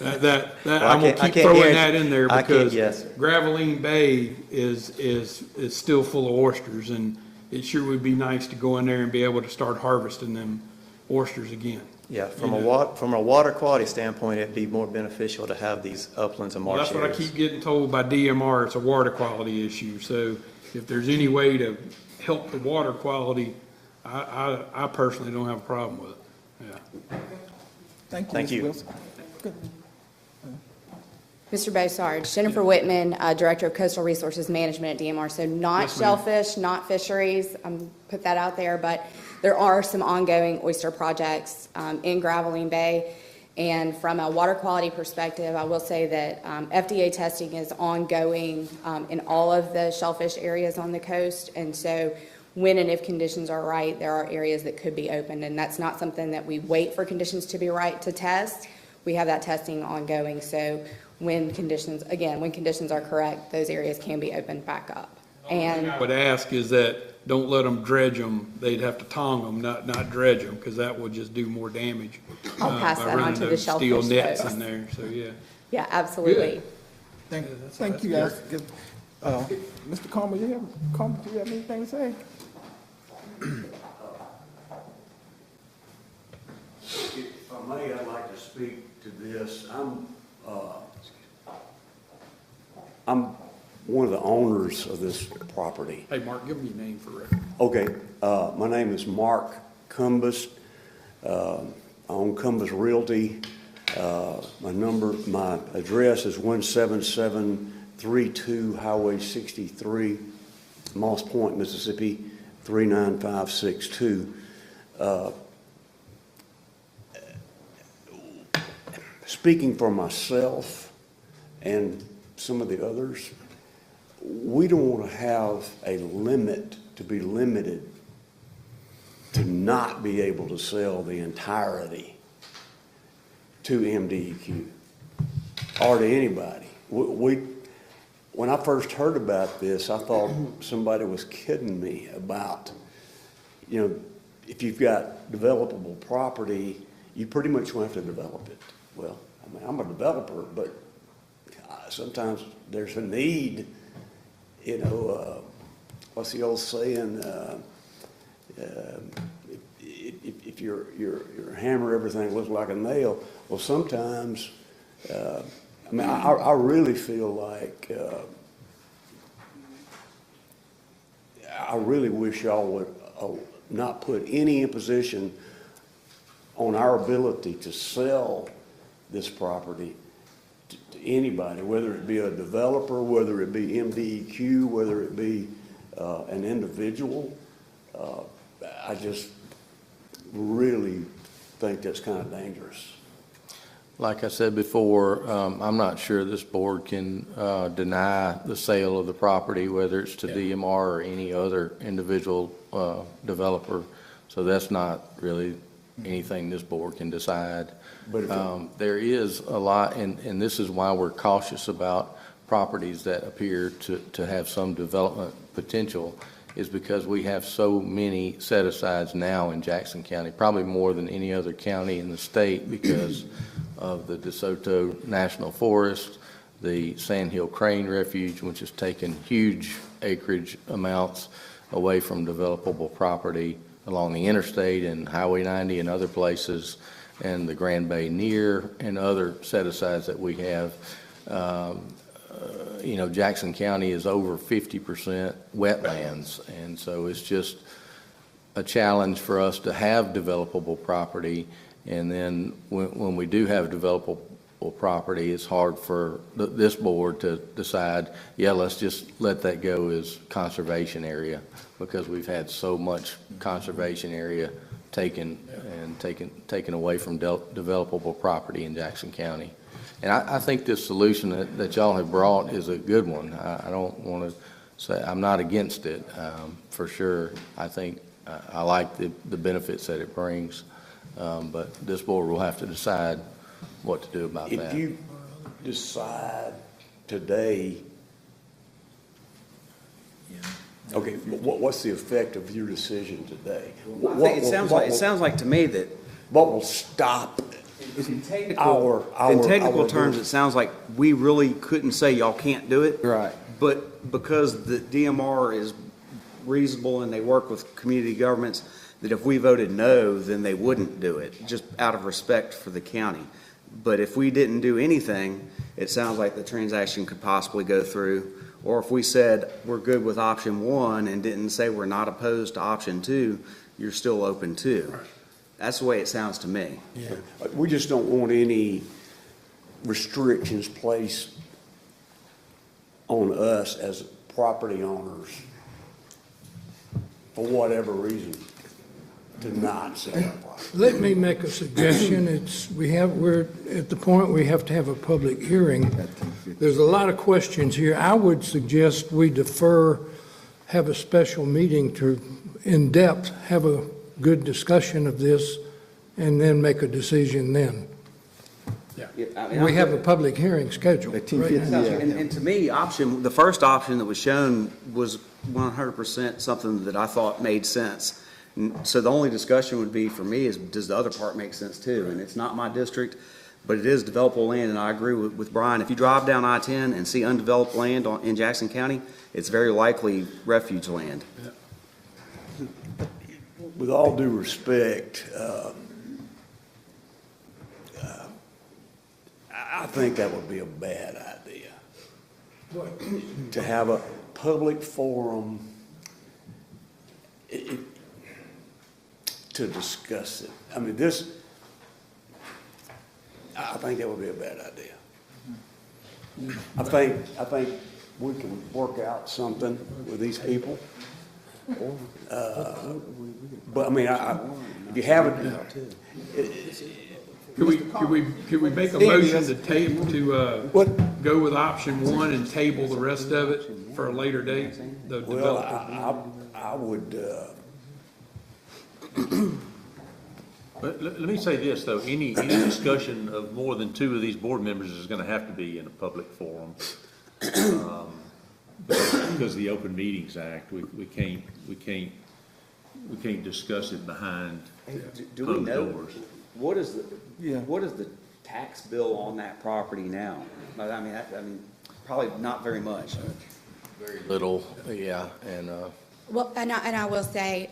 I'm gonna keep throwing that in there because Graveline Bay is still full of oysters, and it sure would be nice to go in there and be able to start harvesting them oysters again. Yeah, from a water quality standpoint, it'd be more beneficial to have these uplands and marsh areas. That's what I keep getting told by DMR, it's a water quality issue. So if there's any way to help the water quality, I personally don't have a problem with it. Yeah. Thank you, Mr. Wilson. Mr. Bosarge, Jennifer Whitman, Director of Coastal Resources Management at DMR. So not Yes, ma'am. shellfish, not fisheries, put that out there, but there are some ongoing oyster projects in Graveline Bay. And from a water quality perspective, I will say that FDA testing is ongoing in all of the shellfish areas on the coast. And so when and if conditions are right, there are areas that could be opened. And that's not something that we wait for conditions to be right to test. We have that testing ongoing. So when conditions are correct, those areas can be opened back up. And I would ask is that don't let them dredge them. They'd have to tong them, not dredge them, because that would just do more damage. I'll pass that on to the shellfish steel nets folks. in there, so yeah. Yeah, absolutely. Thank you, guys. Mr. Comer, do you have anything to say? If I may, I'd like to speak to this. I'm one of the owners of this property. Hey, Mark, give me your name for record. Okay, my name is Mark Cumbus. I own Cumbus Realty. My address is 17732 Highway 63, Moss Point, Mississippi, 39562. Speaking for myself and some of the others, we don't want to have a limit to be limited to not be able to sell the entirety to MDEQ or to anybody. When I first heard about this, I thought somebody was kidding me about, if you've got developable property, you pretty much won't have to develop it. Well, I mean, I'm a developer, but sometimes there's a need, what's the old saying? If your hammer, everything looks like a nail. Well, sometimes, I really feel like, I really wish y'all would not put any imposition on our ability to sell this property anybody, whether it be a developer, whether it be MDEQ, whether it be an individual. I just really think that's kind of dangerous. Like I said before, I'm not sure this board can deny the sale of the property, whether it's to DMR or any other individual developer. So that's not really anything this board can decide. But there is a lot, and this is why we're cautious about properties that appear to have some development potential, is because we have so many set-asides now in Jackson County, probably more than any other county in the state because of the DeSoto National Forest, the Sandhill Crane Refuge, which has taken huge acreage amounts away from developable property along the interstate and Highway 90 and other places, and the Grand Bay Near and other set-asides that we have. You know, Jackson County is over 50% wetlands, and so it's just a challenge for us to have developable property. And then when we do have developable property, it's hard for this board to decide, yeah, let's just let that go as conservation area, because we've had so much conservation area taken away from developable property in Jackson County. And I think this solution that y'all have brought is a good one. I don't want to say I'm not against it, for sure. I think I like the benefits that it brings. But this board will have to decide what to do about that. If you decide today, okay, what's the effect of your decision today? I think it sounds like to me that what will stop in technical terms, it sounds like we really couldn't say y'all can't do it. Right. But because the DMR is reasonable and they work with community governments, that if we voted no, then they wouldn't do it, just out of respect for the county. But if we didn't do anything, it sounds like the transaction could possibly go through. Or if we said we're good with option one and didn't say we're not opposed to option two, you're still open too. That's the way it sounds to me. Yeah. We just don't want any restrictions placed on us as property owners for whatever reason to not sell our property. Let me make a suggestion. We're at the point we have to have a public hearing. There's a lot of questions here. I would suggest we defer, have a special meeting to, in depth, have a good discussion of this, and then make a decision then. We have a public hearing scheduled. Right now. And to me, the first option that was shown was 100% something that I thought made sense. So the only discussion would be for me is, does the other part make sense too? And it's not my district, but it is developable land, and I agree with Brian. If you drive down I-10 and see undeveloped land in Jackson County, it's very likely refuge land. Yeah. With all due respect, I think that would be a bad idea. What? To have a public forum to discuss it. I mean, I think that would be a bad idea. I think we can work out something with these people. But I mean, if you haven't. Could we make a motion to go with option one and table the rest of it for a later date? Well, I would. But let me say this, though. Any discussion of more than two of these board members is going to have to be in a public forum. Because of the Open Meetings Act, we can't discuss it behind Do we know doors. what is the tax bill on that property now? I mean, probably not very much. Very little, yeah, and Well, and I will say,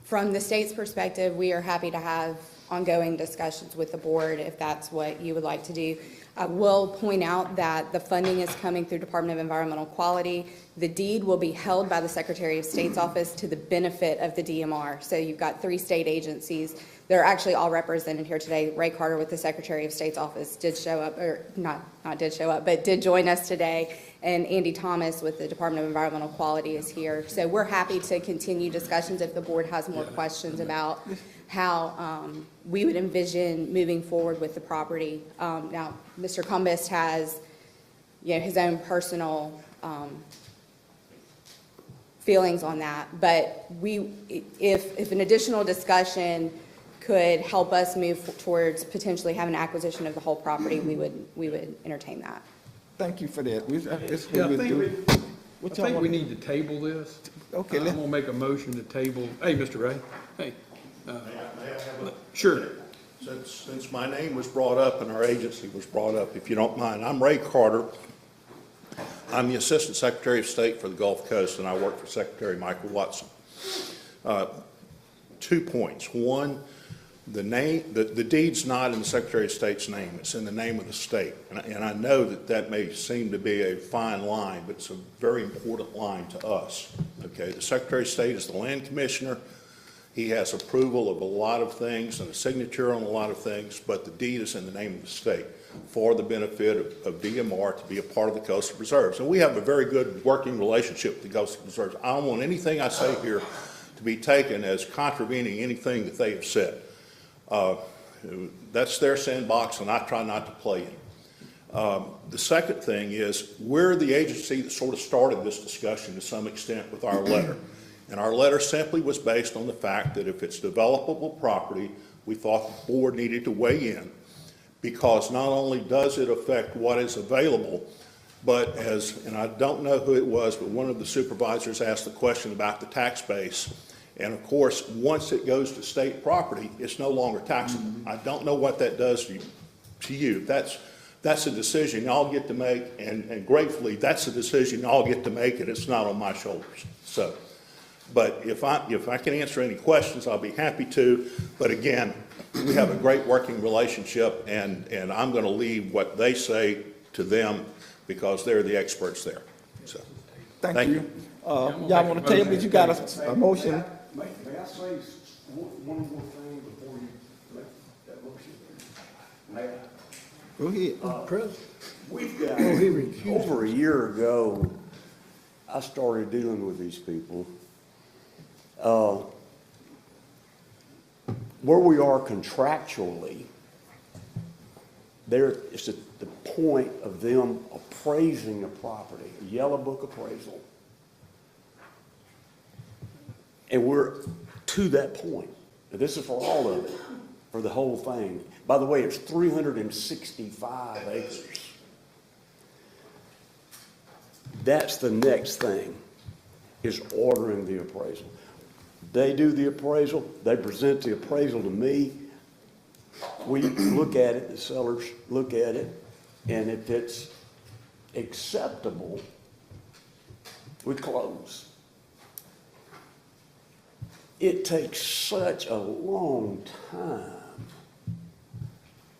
from the state's perspective, we are happy to have ongoing discussions with the board if that's what you would like to do. I will point out that the funding is coming through Department of Environmental Quality. The deed will be held by the Secretary of State's office to the benefit of the DMR. So you've got 3 state agencies they're actually all represented here today. Ray Carter with the Secretary of State's office did show up, or not did show up, but did join us today. And Andy Thomas with the Department of Environmental Quality is here. So we're happy to continue discussions if the board has more questions about how we would envision moving forward with the property. Now, Mr. Cumbest has, his own personal feelings on that, but if an additional discussion could help us move towards potentially having an acquisition of the whole property, we would entertain that. Thank you for that. I think we need to table this. Okay, I'm gonna make a motion to table. Hey, Mr. Ray, hey. Sure. Since my name was brought up and our agency was brought up, if you don't mind, I'm Ray Carter. I'm the Assistant Secretary of State for the Gulf Coast, and I work for Secretary Michael Watson. 2 points. One, the deed's not in the Secretary of State's name. It's in the name of the state. And I know that may seem to be a fine line, but it's a very important line to us. Okay, the Secretary of State is the land commissioner. He has approval of a lot of things and a signature on a lot of things, but the deed is in the name of the state for the benefit of DMR to be a part of the coastal preserves. And we have a very good working relationship with the coastal preserves. I don't want anything I say here to be taken as contravening anything that they have said. That's their sandbox, and I try not to play in. The second thing is we're the agency that sort of started this discussion to some extent with our letter. And our letter simply was based on the fact that if it's developable property, we thought the board needed to weigh in, because not only does it affect what is available, but and I don't know who it was, but one of the supervisors asked the question about the tax base. And of course, once it goes to state property, it's no longer taxable. I don't know what that does to you. That's a decision y'all get to make, and gratefully, that's a decision y'all get to make, and it's not on my shoulders. So, but if I can answer any questions, I'll be happy to. But again, we have a great working relationship, and I'm going to leave what they say to them because they're the experts there. So, thank you. Y'all want to table it? You got a motion? May I say one more thing before you make that motion? May I? Go ahead. We've got, over a year ago, I started dealing with these people. Where we are contractually, it's at the point of them appraising a property, a yellow book appraisal. And we're to that point. Now, this is for all of it, for the whole thing. By the way, it's 365 acres. That's the next thing, is ordering the appraisal. They do the appraisal, they present the appraisal to me. We look at it, the sellers look at it, and if it's acceptable, we close. It takes such a long time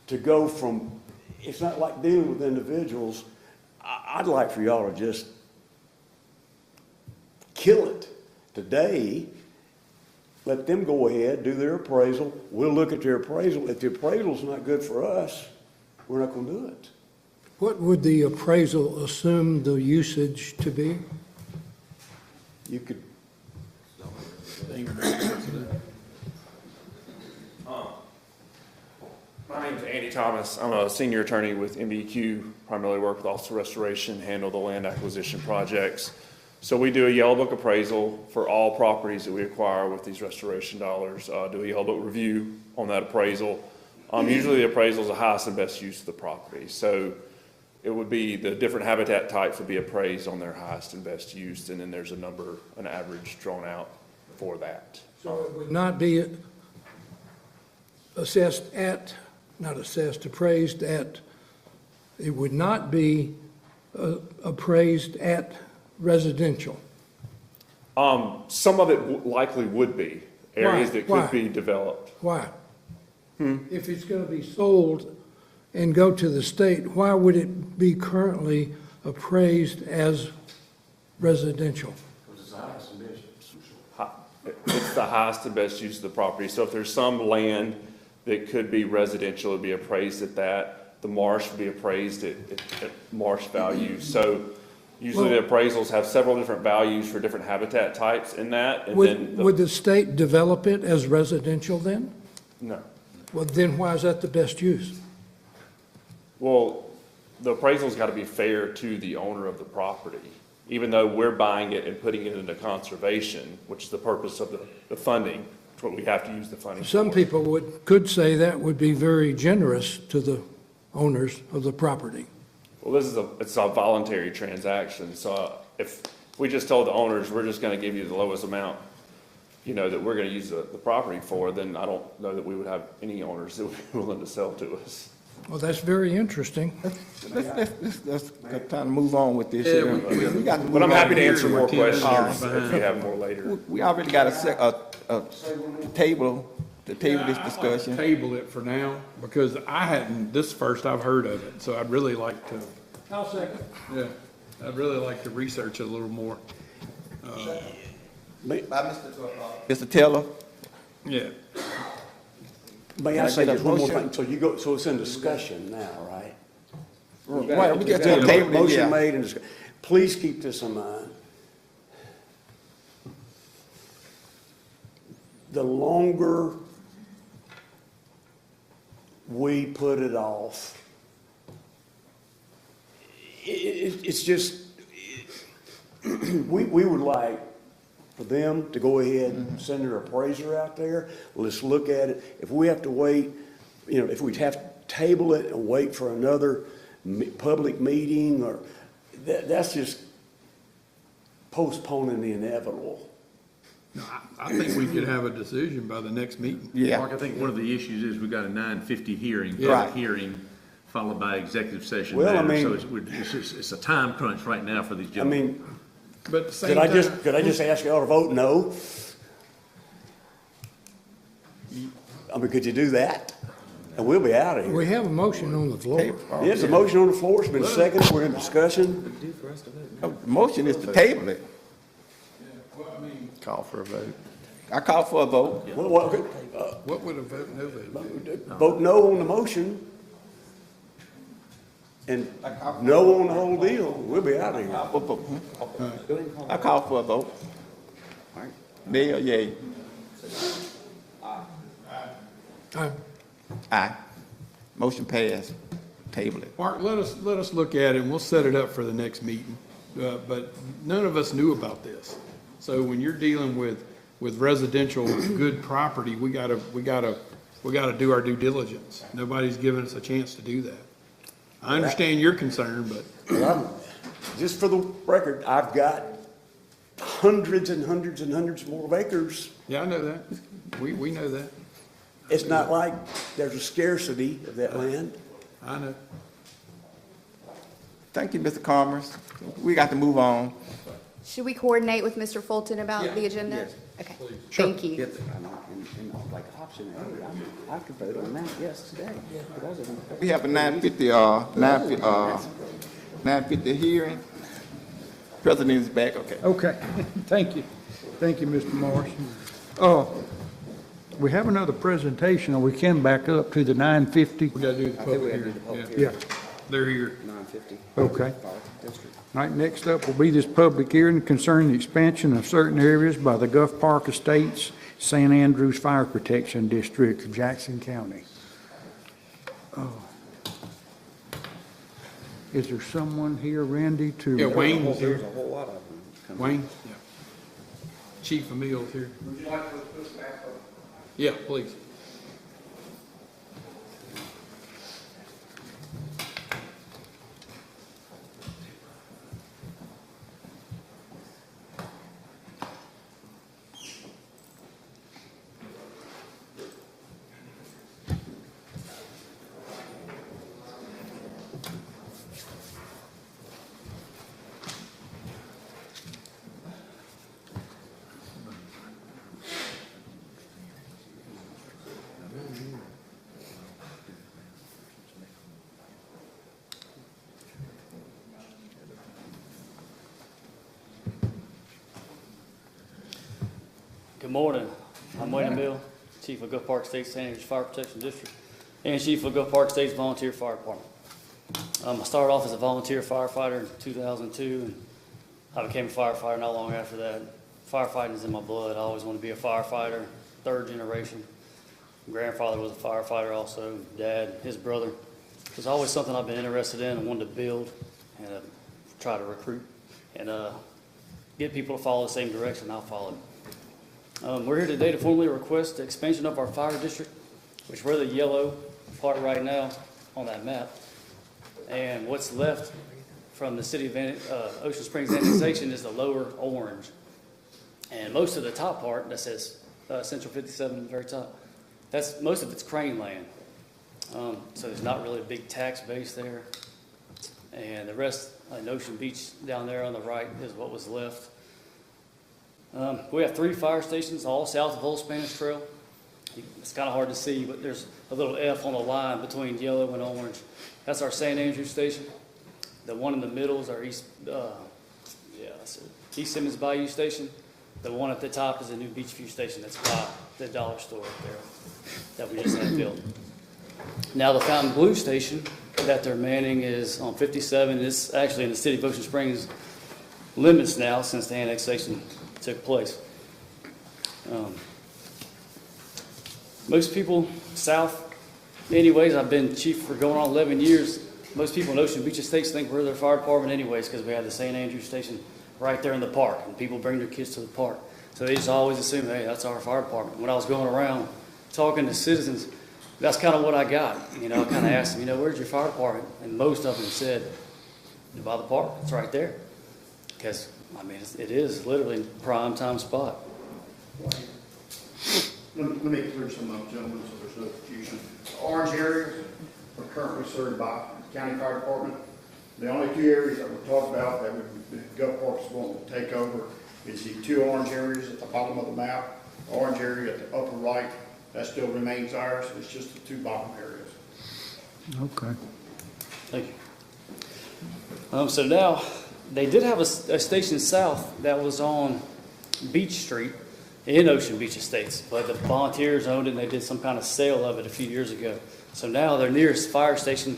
to go from, it's not like dealing with individuals. I'd like for y'all to just kill it today. Let them go ahead, do their appraisal. We'll look at their appraisal. If the appraisal's not good for us, we're not going to do it. What would the appraisal assume the usage to be? You could. My name's Andy Thomas. I'm a senior attorney with MBQ, primarily work with Office of Restoration, handle the land acquisition projects. So we do a Yellow Book appraisal for all properties that we acquire with these restoration dollars, do a Yellow Book review on that appraisal. Usually the appraisal is the highest and best use of the property. So it would be the different habitat types would be appraised on their highest and best use, and then there's a number, an average drawn out for that. So it would not be assessed at, not assessed, appraised at, it would not be appraised at residential. Some of it likely would be areas that could be developed. Why? If it's going to be sold and go to the state, why would it be currently appraised as residential? Because it's highest and best use. It's the highest and best use of the property. So if there's some land that could be residential, it'd be appraised at that. The marsh would be appraised at marsh values. So usually the appraisals have several different values for different habitat types in that. And then Would the state develop it as residential then? No. Well, then why is that the best use? Well, the appraisal's got to be fair to the owner of the property. Even though we're buying it and putting it into conservation, which is the purpose of the funding, it's what we have to use the funding for. Some people could say that would be very generous to the owners of the property. Well, it's a voluntary transaction, so if we just told the owners, we're just gonna give you the lowest amount, that we're gonna use the property for, then I don't know that we would have any owners that would be willing to sell to us. Well, that's very interesting. Let's time to move on with this. Yeah, We got to move But I'm on. happy to answer more 10 minutes questions if behind. you have more later. We already got a table, to table this discussion. Table it for now, because this is first I've heard of it, so I'd really like to. I'll second. Yeah, I'd really like to research it a little more. Mr. Taylor? Yeah. May I say Can I just get a one more motion? thing? So it's in discussion now, right? Right, we just There's tabled a it, yeah. motion made and please keep this in mind. The longer we put it off, it's just, we would like for them to go ahead and send their appraiser out there. Let's look at it. If we have to wait, if we have to table it and wait for another public meeting, or that's just postponing the inevitable. No, I think we could have a decision by the next meeting. Mark, I think one of the issues is we got a 9:50 hearing. Yeah. Right. Hearing followed by executive session Well, I matter. So mean- it's a time crunch right now for these I gentlemen. mean, But at the same could I time. just ask y'all to vote no? I mean, could you do that? And we'll be out of here. We have a motion on the floor. There's a motion on the floor, it's been seconded, we're in discussion. The motion is to table it. Call for a vote. I call for a vote. What would a vote no vote? Vote no on the motion, and no on the whole deal, we'll be out of here. I call for a vote. Nay or yea? Aye. Motion passed. Table it. Mark, let us look at it, and we'll set it up for the next meeting. But none of us knew about this. So when you're dealing with residential good property, we gotta do our due diligence. Nobody's given us a chance to do that. I understand your concern, but Just for the record, I've got hundreds and hundreds and hundreds more of acres. yeah, I know that. We know that. It's not like there's a scarcity of that land. I know. Thank you, Mr. Commerce. We got to move on. Should we coordinate with Mr. Fulton about the agenda? Yes. Okay, thank you. Like option A, I could vote on that, yes, today. We have a 9:50 hearing. President is back, okay. Okay, thank you. Thank you, Mr. Morris. We have another presentation, or we can back up to the 9:50. We gotta do the public hearing. Yeah, They're here. okay. All right, next up will be this public hearing concerning the expansion of certain areas by the Gulf Park Estates, St. Andrews Fire Protection District of Jackson County. Is there someone here, Randy, to? Yeah, Wayne was here. There's a whole lot of them. Wayne? Yeah. Chief Emil's here. Would you like to put this back up? Yeah, please. Good morning. I'm Wayne Mill, Chief of Gulf Park State San Andreas Fire Protection District and Chief of Gulf Park State's Volunteer Fire Department. I started off as a volunteer firefighter in 2002, and I became a firefighter not long after that. Firefighting is in my blood. I always wanted to be a firefighter, third generation. My grandfather was a firefighter also, dad, his brother. It was always something I've been interested in and wanted to build and try to recruit and get people to follow the same direction I'll follow. We're here today to formally request the expansion of our fire district, which we're the yellow part right now on that map. And what's left from the city of Ocean Springs annexation is the lower orange. And most of the top part that says Central 57 at the very top, most of it's crane land. So there's not really a big tax base there. And the rest, like Ocean Beach down there on the right, is what was left. We have 3 fire stations, all south of Old Spanish Trail. It's kind of hard to see, but there's a little F on the line between yellow and orange. That's our St. Andrews station. The one in the middle is our East Simmons Bayou station. The one at the top is the new Beachview station that's by the dollar store up there that we just had built. Now the Fountain Blue station that they're manning is on 57. It's actually in the city of Ocean Springs limits now since the annexation took place. Most people south, anyways, I've been chief for going on 11 years. Most people in Ocean Beach Estates think we're their fire department anyways because we have the St. Andrews station right there in the park, and people bring their kids to the park. So they just always assume, hey, that's our fire department. When I was going around talking to citizens, that's kind of what I got. I kind of asked them, where's your fire department? And most of them said, by the park, it's right there. Because, it is literally prime time spot. Let me clear some up, gentlemen, so there's no confusion. Orange areas are currently served by the county fire department. The only 2 areas that we're talking about that Gulf Park is going to take over is the 2 orange areas at the bottom of the map. The orange area at the upper right, that still remains ours. It's just the 2 bottom areas. Okay. Thank you. So now, they did have a station south that was on Beach Street in Ocean Beach Estates, but the volunteers owned it and they did some kind of sale of it a few years ago. So now their nearest fire station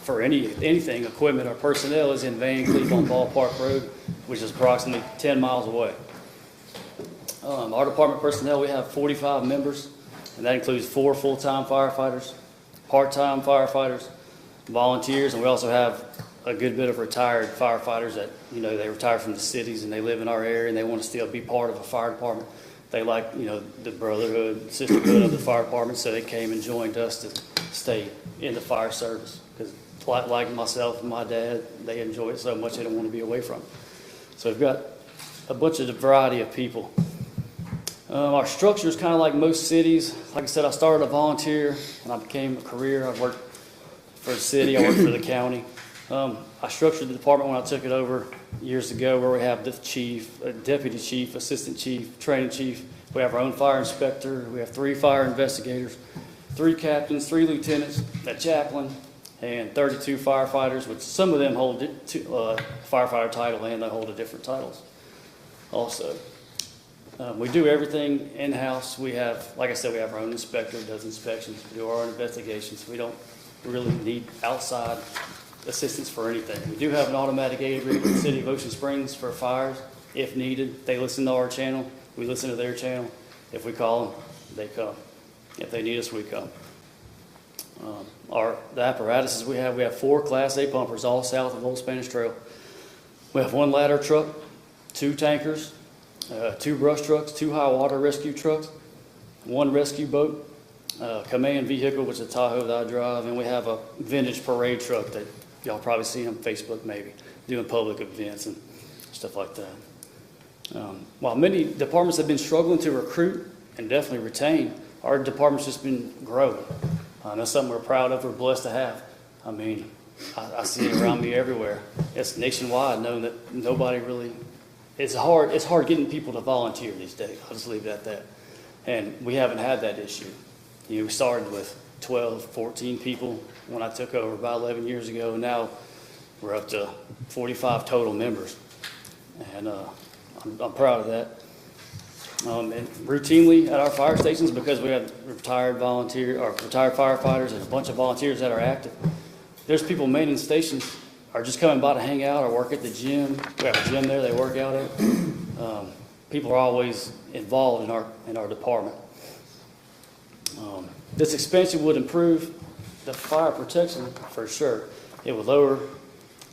for anything, equipment or personnel, is in Van Cleve on Ballpark Road, which is approximately 10 miles away. Our department personnel, we have 45 members, and that includes 4 full-time firefighters, part-time firefighters, volunteers, and we also have a good bit of retired firefighters that, they retire from the cities and they live in our area and they want to still be part of a fire department. They like, the brotherhood, sisterhood of the fire department, so they came and joined us to stay in the fire service. Because like myself and my dad, they enjoy it so much they don't want to be away from it. So we've got a bunch of variety of people. Our structure is kind of like most cities. Like I said, I started a volunteer and I became a career. I worked for the city, I worked for the county. I structured the department when I took it over years ago, where we have the chief, a deputy chief, assistant chief, training chief. We have our own fire inspector. We have 3 fire investigators, 3 captains, 3 lieutenants, a chaplain, and 32 firefighters, which some of them hold firefighter title and they hold different titles also. We do everything in-house. We have, like I said, we have our own inspector who does inspections. We do our own investigations. We don't really need outside assistance for anything. We do have an automatic aid agreement with the city of Ocean Springs for fires if needed. They listen to our channel. We listen to their channel. If we call them, they come. If they need us, we come. The apparatuses we have 4 Class A pumpers all south of Old Spanish Trail. We have 1 ladder truck, 2 tankers, 2 brush trucks, 2 high water rescue trucks, 1 rescue boat, command vehicle, which is a Tahoe that I drive, and we have a vintage parade truck that y'all probably see on Facebook maybe, doing public events and stuff like that. While many departments have been struggling to recruit and definitely retain, our department's just been growing. That's something we're proud of, we're blessed to have. I see it around me everywhere. It's nationwide, knowing that nobody really, it's hard getting people to volunteer these days. I'll just leave it at that. And we haven't had that issue. We started with 12, 14 people when I took over about 11 years ago, and now we're up to 45 total members. And I'm proud of that. And routinely at our fire stations, because we have retired firefighters and a bunch of volunteers that are active, there's people manning stations are just coming by to hang out or work at the gym. We have a gym there they work out at. People are always involved in our department. This expansion would improve the fire protection for sure. It would lower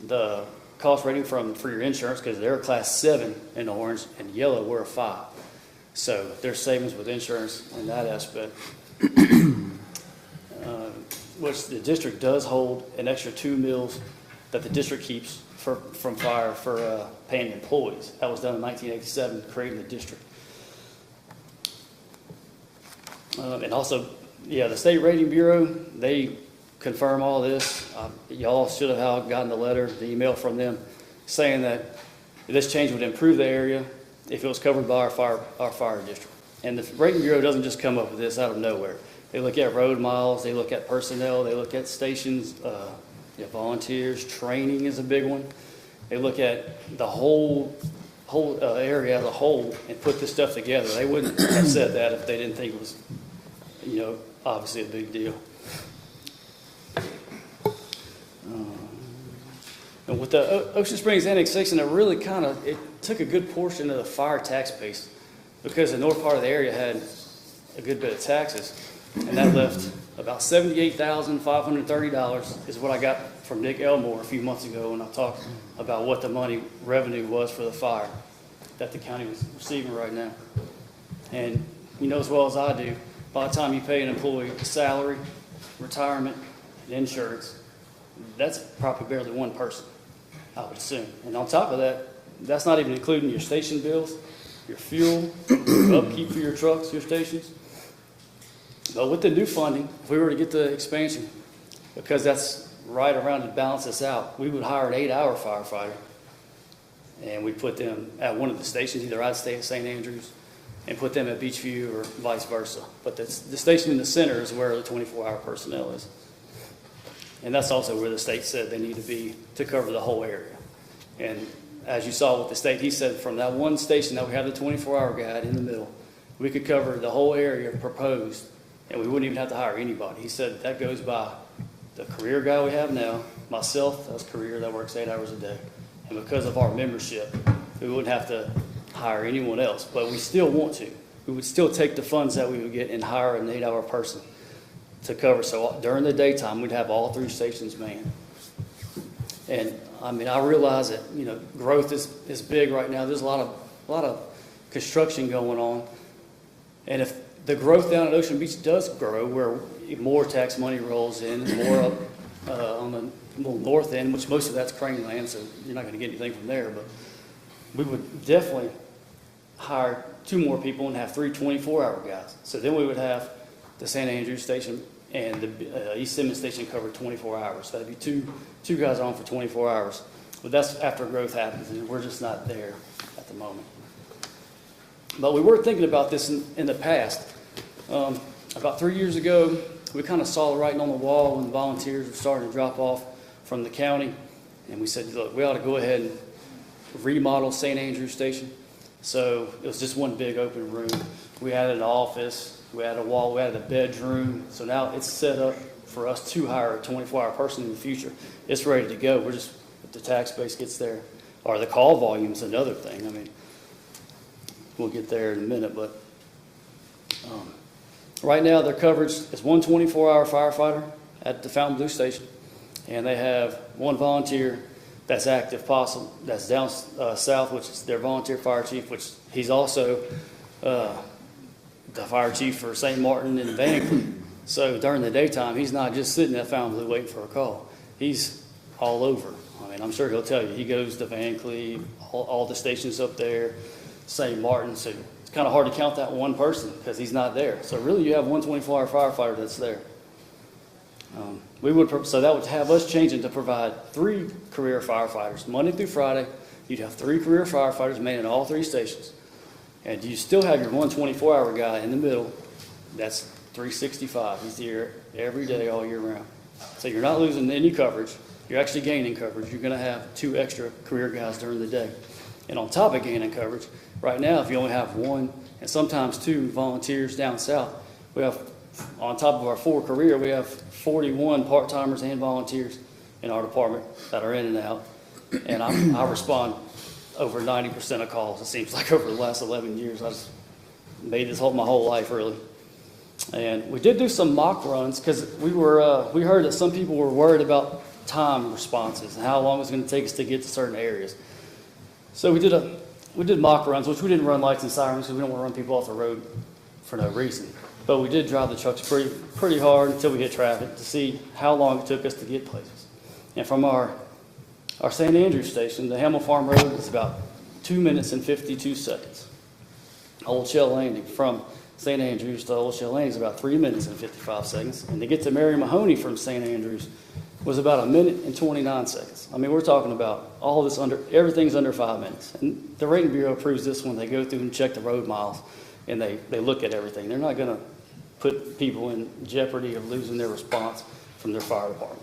the cost rating for your insurance, because they're a class 7 in orange, and yellow we're a 5. So there's savings with insurance in that aspect. Which the district does hold an extra 2 meals that the district keeps from fire for paying employees. That was done in 1987, creating the district. And also, yeah, the State Rating Bureau, they confirm all this. Y'all should have gotten the letter, the email from them, saying that this change would improve the area if it was covered by our fire district. And the Rating Bureau doesn't just come up with this out of nowhere. They look at road miles, they look at personnel, they look at stations, volunteers, training is a big one. They look at the whole area as a whole and put this stuff together. They wouldn't have said that if they didn't think it was, obviously a big deal. And with the Ocean Springs annexation, it took a good portion of the fire tax base, because the north part of the area had a good bit of taxes, and that left about $78,530 is what I got from Nick Elmore a few months ago when I talked about what the money revenue was for the fire that the county was receiving right now. And you know as well as I do, by the time you pay an employee salary, retirement, and insurance, that's probably barely one person, I would assume. And on top of that, that's not even including your station bills, your fuel, your upkeep for your trucks, your stations. But with the new funding, if we were to get the expansion, because that's right around to balance this out, we would hire an 8-hour firefighter, and we put them at one of the stations, either I'd stay at St. Andrews and put them at Beachview or vice versa. But the station in the center is where the 24-hour personnel is. And that's also where the state said they need to be to cover the whole area. And as you saw with the state, he said from that one station that we have the 24-hour guide in the middle, we could cover the whole area proposed, and we wouldn't even have to hire anybody. He said that goes by the career guy we have now, myself, that's career, that works 8 hours a day. And because of our membership, we wouldn't have to hire anyone else, but we still want to. We would still take the funds that we would get and hire an 8-hour person to cover. So during the daytime, we'd have all 3 stations manned. And I mean, I realize that, growth is big right now. There's a lot of construction going on. And if the growth down at Ocean Beach does grow, where more tax money rolls in, more up on the north end, which most of that's Crane land, so you're not going to get anything from there, but we would definitely hire 2 more people and have 3 24-hour guys. So then we would have the St. Andrews station and the East Simmons station covered 24 hours. So that'd be two guys on for 24 hours. But that's after growth happens, and we're just not there at the moment. But we were thinking about this in the past. About 3 years ago, we kind of saw the writing on the wall when the volunteers were starting to drop off from the county. And we said, look, we ought to go ahead and remodel St. Andrews Station. So it was just one big open room. We added an office, we added a wall, we added a bedroom. So now it's set up for us to hire a 24-hour person in the future. It's ready to go. We're just, if the tax base gets there, or the call volume is another thing. I mean, we'll get there in a minute, but right now their coverage is one 24-hour firefighter at the Fountain Blue Station, and they have 1 volunteer that's active possible, that's down south, which is their volunteer fire chief, which he's also the fire chief for St. Martin and Vancouver. So during the daytime, he's not just sitting at Fountain Blue waiting for a call. He's all over. I mean, I'm sure he'll tell you. He goes to Van Cleve, all the stations up there, St. Martin. So it's kind of hard to count that one person because he's not there. So really, you have one 24-hour firefighter that's there. So that would have us changing to provide 3 career firefighters. Monday through Friday, you'd have 3 career firefighters manning all 3 stations. And you still have your one 24-hour guy in the middle. That's 365. He's here every day, all year round. So you're not losing any coverage. You're actually gaining coverage. You're going to have 2 extra career guys during the day. And on top of gaining coverage, right now, if you only have one and sometimes two volunteers down south, we have, on top of our 4 career, we have 41 part-timers and volunteers in our department that are in and out. And I respond over 90% of calls, it seems like, over the last 11 years. I just made this my whole life, really. And we did do some mock runs because we heard that some people were worried about time responses and how long it was going to take us to get to certain areas. So we did mock runs, which we didn't run lights and sirens because we don't want to run people off the road for no reason. But we did drive the trucks pretty hard until we hit traffic to see how long it took us to get places. And from our St. Andrews station, the Hamill Farm Road is about 2 minutes and 52 seconds. Old Shell Landing from St. Andrews to Old Shell Landing is about 3 minutes and 55 seconds. And to get to Mary Mahoney from St. Andrews was about 1 minute and 29 seconds. I mean, we're talking about all this everything's under 5 minutes. And the Rating Bureau approves this when they go through and check the road miles and they look at everything. They're not going to put people in jeopardy of losing their response from their fire department.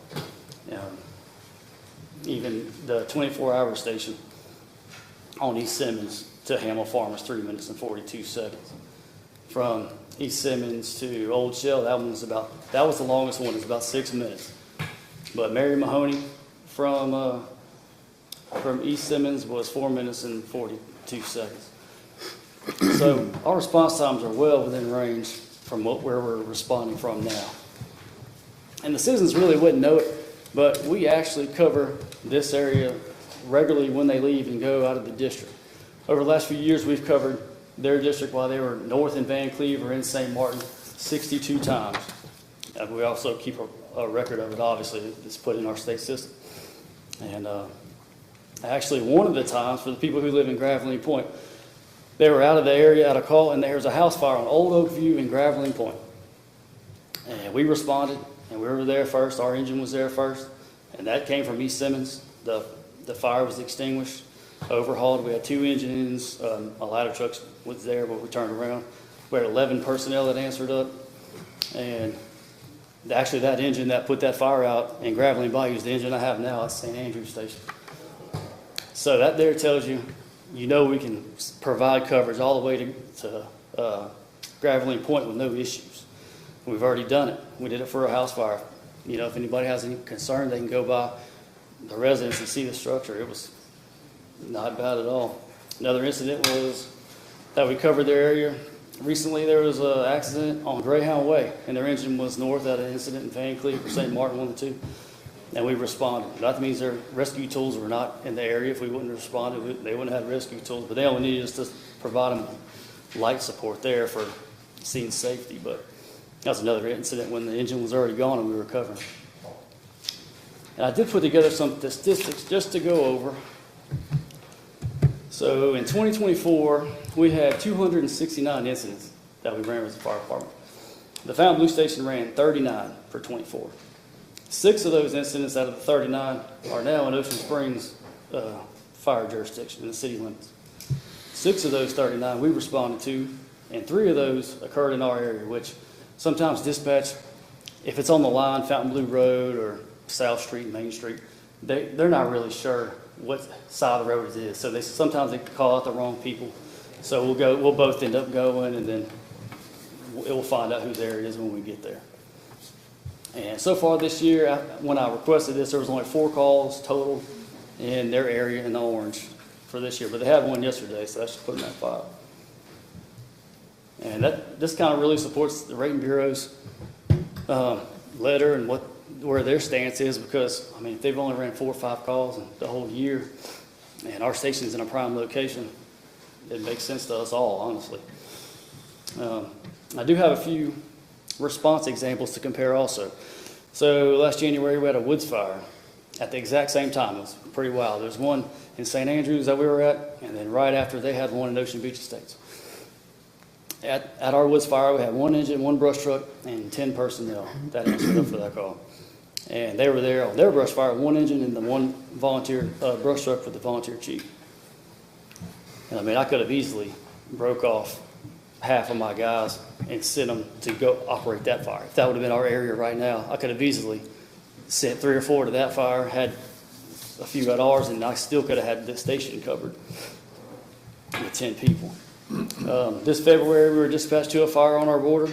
Even the 24-hour station on East Simmons to Hamill Farm is 3 minutes and 42 seconds. From East Simmons to Old Shell, that was the longest one. It's about 6 minutes. But Mary Mahoney from East Simmons was 4 minutes and 42 seconds. So our response times are well within range from where we're responding from now. And the citizens really wouldn't know it, but we actually cover this area regularly when they leave and go out of the district. Over the last few years, we've covered their district while they were north in Van Cleve or in St. Martin 62 times. And we also keep a record of it, obviously. It's put in our state system. And actually, one of the times, for the people who live in Graveline Point, they were out of the area at a call, and there was a house fire on Old Oak View in Graveline Point. And we responded, and we were there first. Our engine was there first, and that came from East Simmons. The fire was extinguished, overhauled. We had 2 engines. A ladder truck was there, but we turned around. We had 11 personnel that answered up, and actually that engine that put that fire out in Graveline Bayou is the engine I have now at St. Andrews Station. So that there tells you, we can provide coverage all the way to Graveline Point with no issues. We've already done it. We did it for a house fire. If anybody has any concern, they can go by the residence and see the structure. It was not bad at all. Another incident was that we covered their area. Recently, there was an accident on Greyhound Way, and their engine was north at an incident in Van Cleve or St. Martin, 1 and 2, and we responded. That means their rescue tools were not in the area. If we wouldn't have responded, they wouldn't have had rescue tools, but they only needed us to provide them light support there for scene safety. But that was another incident when the engine was already gone and we were covering. And I did put together some statistics just to go over. So in 2024, we had 269 incidents that we ran with the fire department. The Fountain Blue Station ran 39 for 24. 6 of those incidents out of the 39 are now in Ocean Springs fire jurisdiction in the city limits. 6 of those 39 we responded to, and 3 of those occurred in our area, which sometimes dispatch, if it's on the line, Fountain Blue Road or South Street, Main Street, they're not really sure what side of the road it is. So sometimes they call out the wrong people. So we'll both end up going, and then we'll find out whose area it is when we get there. And so far this year, when I requested this, there was only 4 calls total in their area in the orange for this year. But they had one yesterday, so that's just putting that file. And this kind of really supports the Rating Bureau's letter and where their stance is, because, if they've only ran 4 or 5 calls in the whole year, and our station's in a prime location, it makes sense to us all, honestly. I do have a few response examples to compare also. So last January, we had a woods fire at the exact same time. It was pretty wild. There's one in St. Andrews that we were at, and then right after they had one in Ocean Beach Estates. At our woods fire, we had 1 engine, 1 brush truck, and 10 personnel that answered up for that call. And they were there on their brush fire, 1 engine and the 1 volunteer brush truck with the volunteer chief. And I could have easily broke off half of my guys and sent them to go operate that fire. If that would have been our area right now, I could have easily sent 3 or 4 to that fire, had a few at ours, and I still could have had this station covered. with 10 people. This February, we were dispatched to a fire on our border,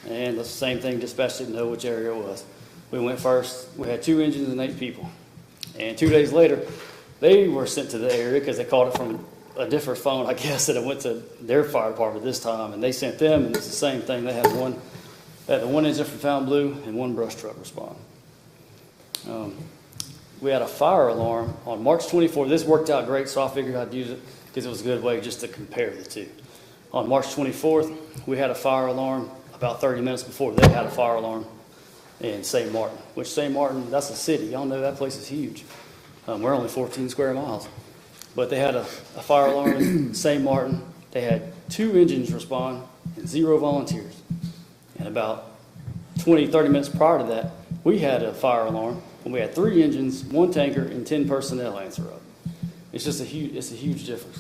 and the same thing, dispatched didn't know which area it was. We went first, we had 2 engines and 8 people. And 2 days later, they were sent to the area because they called it from a different phone, I guess, that it went to their fire department this time, and they sent them, and it's the same thing. They had the 1 engine from Fontainebleau and 1 brush truck respond. We had a fire alarm on March 24th. This worked out great, so I figured I'd use it because it was a good way just to compare the two. On March 24th, we had a fire alarm about 30 minutes before they had a fire alarm in St. Martin, which St. Martin, that's a city. Y'all know that place is huge. We're only 14 square miles. But they had a fire alarm in St. Martin. They had 2 engines respond and 0 volunteers. And about 20, 30 minutes prior to that, we had a fire alarm, and we had 3 engines, 1 tanker, and 10 personnel answer up. It's just a huge difference.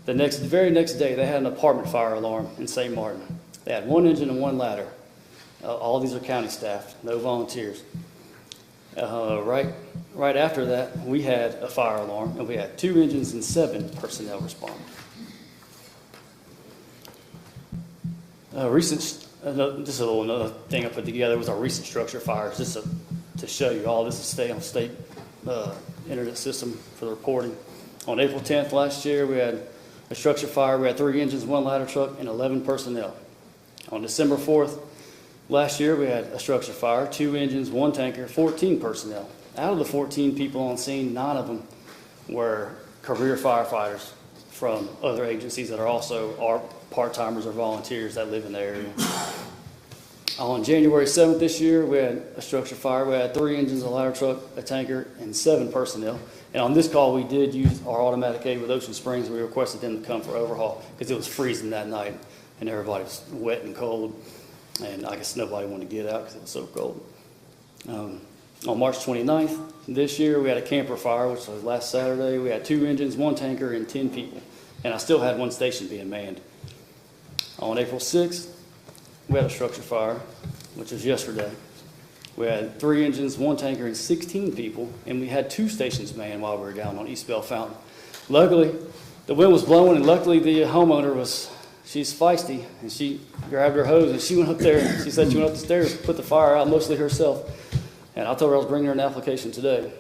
The very next day, they had an apartment fire alarm in St. Martin. They had 1 engine and 1 ladder. All these are county staff, no volunteers. Right after that, we had a fire alarm, and we had 2 engines and 7 personnel respond. Just a little another thing I put together was our recent structure fires, just to show you all. This is on state internet system for the reporting. On April 10th last year, we had a structure fire. We had 3 engines, 1 ladder truck, and 11 personnel. On December 4th last year, we had a structure fire, 2 engines, 1 tanker, 14 personnel. Out of the 14 people on scene, 9 of them were career firefighters from other agencies that are also our part-timers or volunteers that live in the area. On January 7th this year, we had a structure fire. We had 3 engines, a ladder truck, a tanker, and 7 personnel. And on this call, we did use our automatic aid with Ocean Springs. We requested them to come for overhaul because it was freezing that night, and everybody was wet and cold. And I guess nobody wanted to get out because it was so cold. On March 29th this year, we had a camper fire, which was last Saturday. We had 2 engines, 1 tanker, and 10 people. And I still had 1 station being manned. On April 6th, we had a structure fire, which was yesterday. We had 3 engines, 1 tanker, and 16 people. And we had 2 stations manned while we were down on East Bell Fountain. Luckily, the wind was blowing, and luckily the homeowner she's feisty, and she grabbed her hose, and she went up there. She said she went up the stairs, put the fire out, mostly herself. And I told her I was bringing her an application today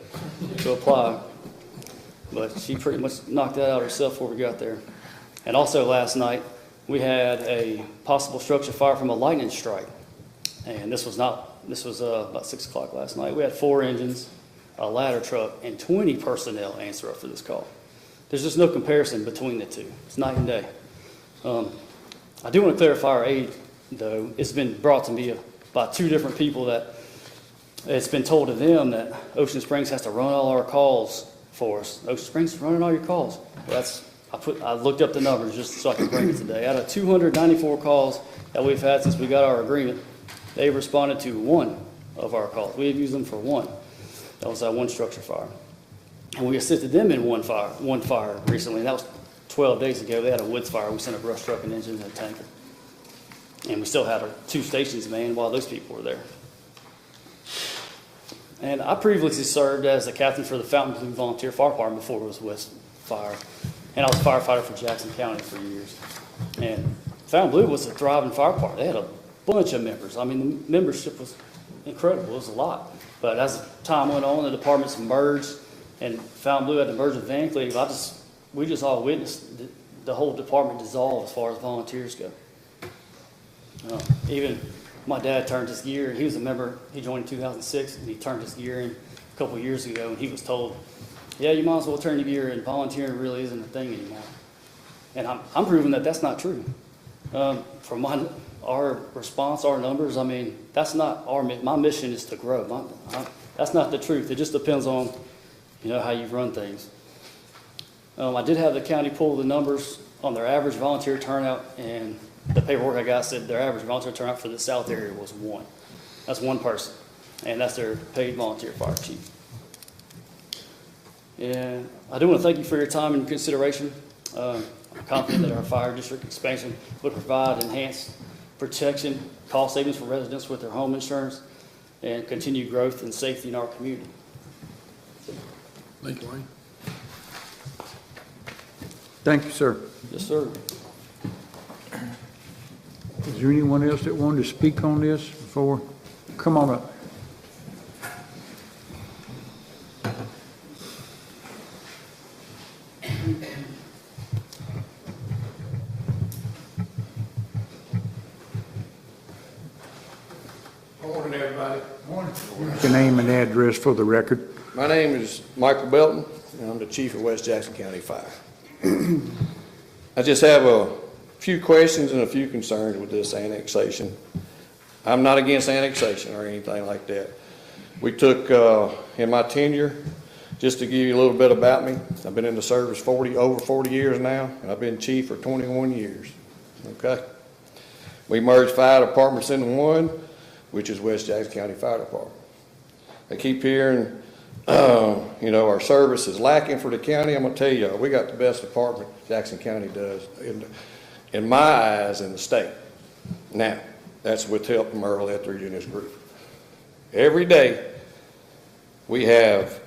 to apply. But she pretty much knocked that out herself before we got there. And also last night, we had a possible structure fire from a lightning strike. And this was about 6 o'clock last night. We had 4 engines, a ladder truck, and 20 personnel answer up for this call. There's just no comparison between the two. It's night and day. I do want to clarify our aid, though. It's been brought to me by 2 different people that it's been told to them that Ocean Springs has to run all our calls for us. Ocean Springs is running all your calls. I looked up the numbers just so I could bring it today. Out of 294 calls that we've had since we got our agreement, they've responded to 1 of our calls. We have used them for 1. That was that 1 structure fire. And we assisted them in one fire recently, and that was 12 days ago. They had a woods fire. We sent a brush truck, an engine, and a tanker. And we still had our 2 stations manned while those people were there. And I previously served as the captain for the Fontainebleau Volunteer Fire Department before it was West Fire. And I was a firefighter for Jackson County for years. And Fontainebleau was a thriving fire department. They had a bunch of members. I mean, the membership was incredible. It was a lot. But as time went on, the departments merged, and Fontainebleau had to merge with Van Cleve. We just all witnessed the whole department dissolve as far as volunteers go. Even my dad turned his gear. He was a member. He joined in 2006, and he turned his gear in a couple of years ago, and he was told, yeah, you might as well turn your gear in. Volunteering really isn't a thing anymore. And I'm proving that that's not true. From our response, our numbers, I mean, that's not my mission is to grow. That's not the truth. It just depends on, how you run things. I did have the county pull the numbers on their average volunteer turnout, and the paperwork I got said their average volunteer turnout for the south area was 1. That's 1 person, and that's their paid volunteer fire chief. And I do want to thank you for your time and consideration. I'm confident that our fire district expansion would provide enhanced protection, cost savings for residents with their home insurance, and continued growth and safety in our community. Thank you, Wayne. Thank you, sir. Yes, sir. Is there anyone else that wanted to speak on this before? Come on up. Morning, everybody. Morning. Your name and address for the record. My name is Michael Belton, and I'm the chief of West Jackson County Fire. I just have a few questions and a few concerns with this annexation. I'm not against annexation or anything like that. We took, in my tenure, just to give you a little bit about me, I've been in the service over 40 years now, and I've been chief for 21 years, okay? We merged 5 departments into one, which is West Jackson County Fire Department. I keep hearing, you know, our service is lacking for the county. I'm gonna tell you, we got the best department Jackson County does, in my eyes, in the state. Now, that's with help from Earl Etheridge and his group. Every day, we have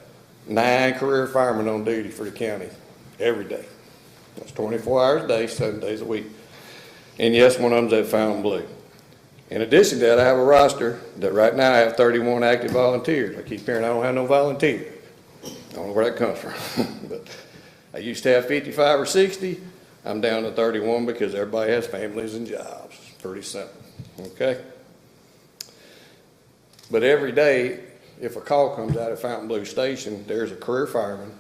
9 career firemen on duty for the county, every day. That's 24 hours a day, 7 days a week. And yes, one of them's at Fontainebleau. In addition to that, I have a roster that right now I have 31 active volunteers. I keep hearing I don't have no volunteers. I don't know where that comes from. But I used to have 55 or 60. I'm down to 31 because everybody has families and jobs. It's pretty simple, okay? But every day, if a call comes out at Fontainebleau Station, there's a career fireman,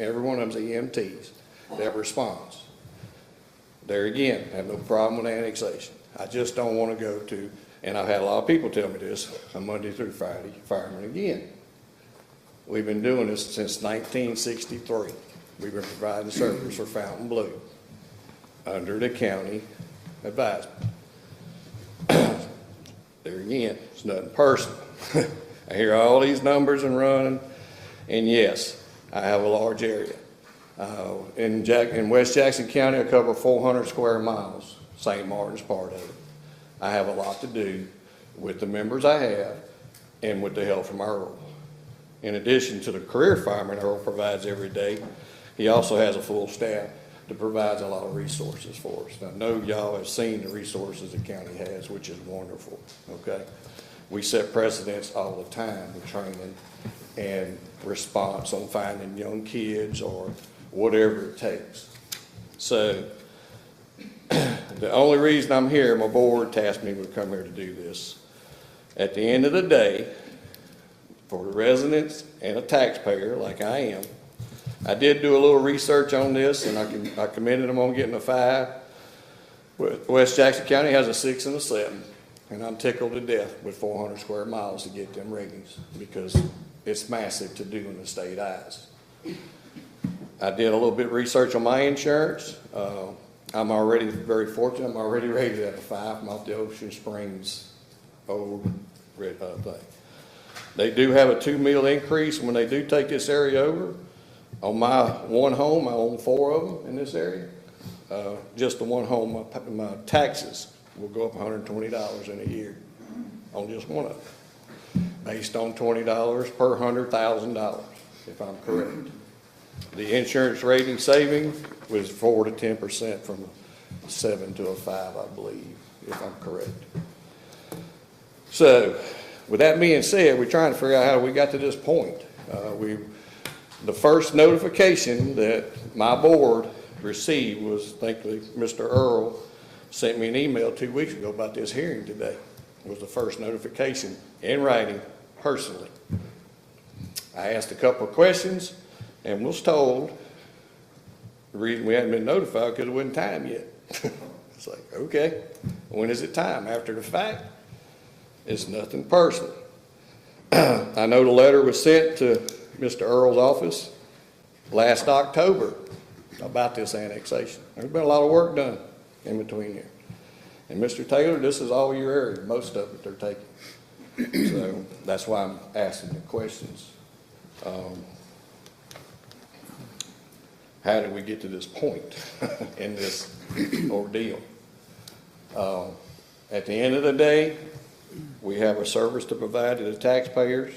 every one of them's EMTs, that responds. There again, I have no problem with annexation. I just don't want to go to, and I've had a lot of people tell me this, on Monday through Friday, firemen again. We've been doing this since 1963. We've been providing service for Fontainebleau under the county advisement. There again, it's nothing personal. I hear all these numbers and running, and yes, I have a large area. In West Jackson County, I cover 400 square miles. St. Martin's part of it. I have a lot to do with the members I have and with the help from Earl. In addition to the career fireman Earl provides every day, he also has a full staff that provides a lot of resources for us. I know y'all have seen the resources the county has, which is wonderful, okay? We set precedents all the time with training and response on finding young kids or whatever it takes. So, the only reason I'm here, my board tasked me to come here to do this. At the end of the day, for the residents and a taxpayer like I am, I did do a little research on this, and I commended them on getting a 5. West Jackson County has a 6 and a 7, and I'm tickled to death with 400 square miles to get them ratings because it's massive to do in the state eyes. I did a little bit of research on my insurance. I'm already very fortunate. I'm already rated at a 5 from off the Ocean Springs old thing. They do have a 2 meal increase when they do take this area over. On my one home, I own 4 of them in this area. Just the one home, my taxes will go up $120 in a year on just one of them, based on $20 per $100,000, if I'm correct. The insurance rating saving was 4 to 10% from a 7 to a 5, I believe, if I'm correct. So, with that being said, we're trying to figure out how we got to this point. The first notification that my board received was, thankfully, Mr. Earl sent me an email 2 weeks ago about this hearing today. It was the first notification in writing, personally. I asked a couple of questions and was told the reason we hadn't been notified because it wasn't time yet. It's like, okay, when is it time? After the fact? It's nothing personal. I know the letter was sent to Mr. Earl's office last October about this annexation. There's been a lot of work done in between here. And Mr. Taylor, this is all your area, most of it they're taking. So that's why I'm asking the questions. How did we get to this point in this ordeal? At the end of the day, we have a service to provide to the taxpayers,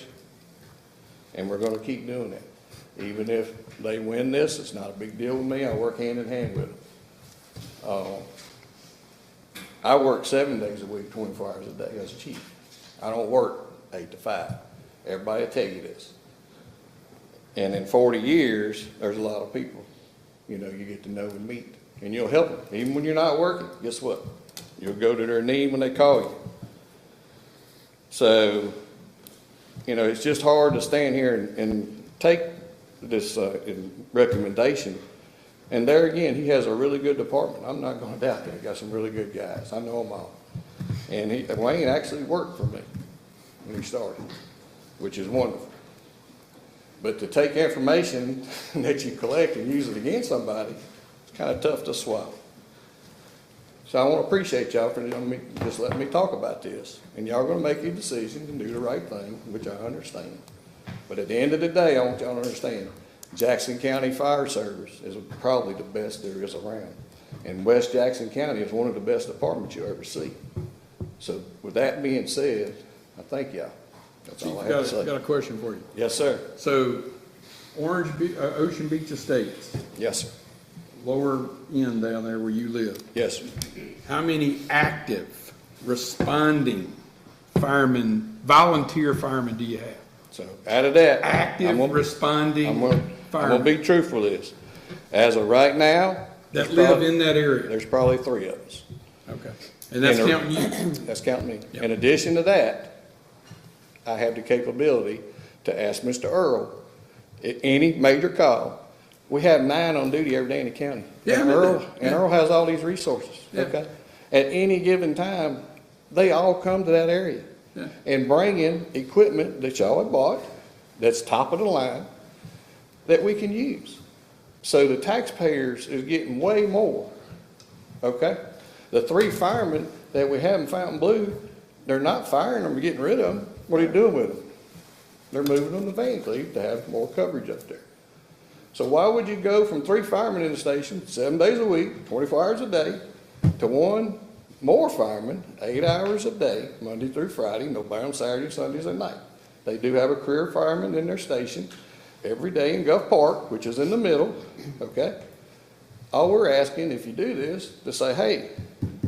and we're going to keep doing that. Even if they win this, it's not a big deal with me. I work hand in hand with them. I work 7 days a week, 24 hours a day as a chief. I don't work 8 to 5. Everybody will tell you this. And in 40 years, there's a lot of people, you know, you get to know and meet. And you'll help them. Even when you're not working, guess what? You'll go to their knee when they call you. So, you know, it's just hard to stand here and take this recommendation. And there again, he has a really good department. I'm not going to doubt that. He got some really good guys. I know them all. And Wayne actually worked for me when he started, which is wonderful. But to take information that you collect and use it against somebody, it's kind of tough to swallow. So I want to appreciate y'all for just letting me talk about this. And y'all are going to make your decisions and do the right thing, which I understand. But at the end of the day, I want y'all to understand, Jackson County Fire Service is probably the best there is around. And West Jackson County is one of the best departments you'll ever see. So with that being said, I thank y'all. That's all I have to say. Got a question for you. Yes, sir. So Ocean Beach Estates. Yes, sir. Lower end down there where you live. Yes, sir. How many active, responding firemen, volunteer firemen do you have? So out of that, Active, responding I'm going firemen. to be truthful with this. As of right now. That live in that area? There's probably 3 of us. Okay. And that's counting you? That's counting me. Yep. In addition to that, I have the capability to ask Mr. Earl, at any major call, we have 9 on duty every day in the county. Yeah, And Earl, yeah. Earl has all these resources, Yeah. okay? At any given time, they all come to that area Yeah. and bring in equipment that y'all have bought, that's top of the line, that we can use. So the taxpayers is getting way more, okay? The 3 firemen that we have in Fountain Blue, they're not firing them or getting rid of them. What are you doing with them? They're moving them to Van Cleve to have more coverage up there. So why would you go from 3 firemen in the station, 7 days a week, 24 hours a day, to 1 more fireman, 8 hours a day, Monday through Friday, nobody on Saturday, Sundays, and night. They do have a career fireman in their station every day in Gulf Park, which is in the middle, okay? All we're asking, if you do this, to say, hey,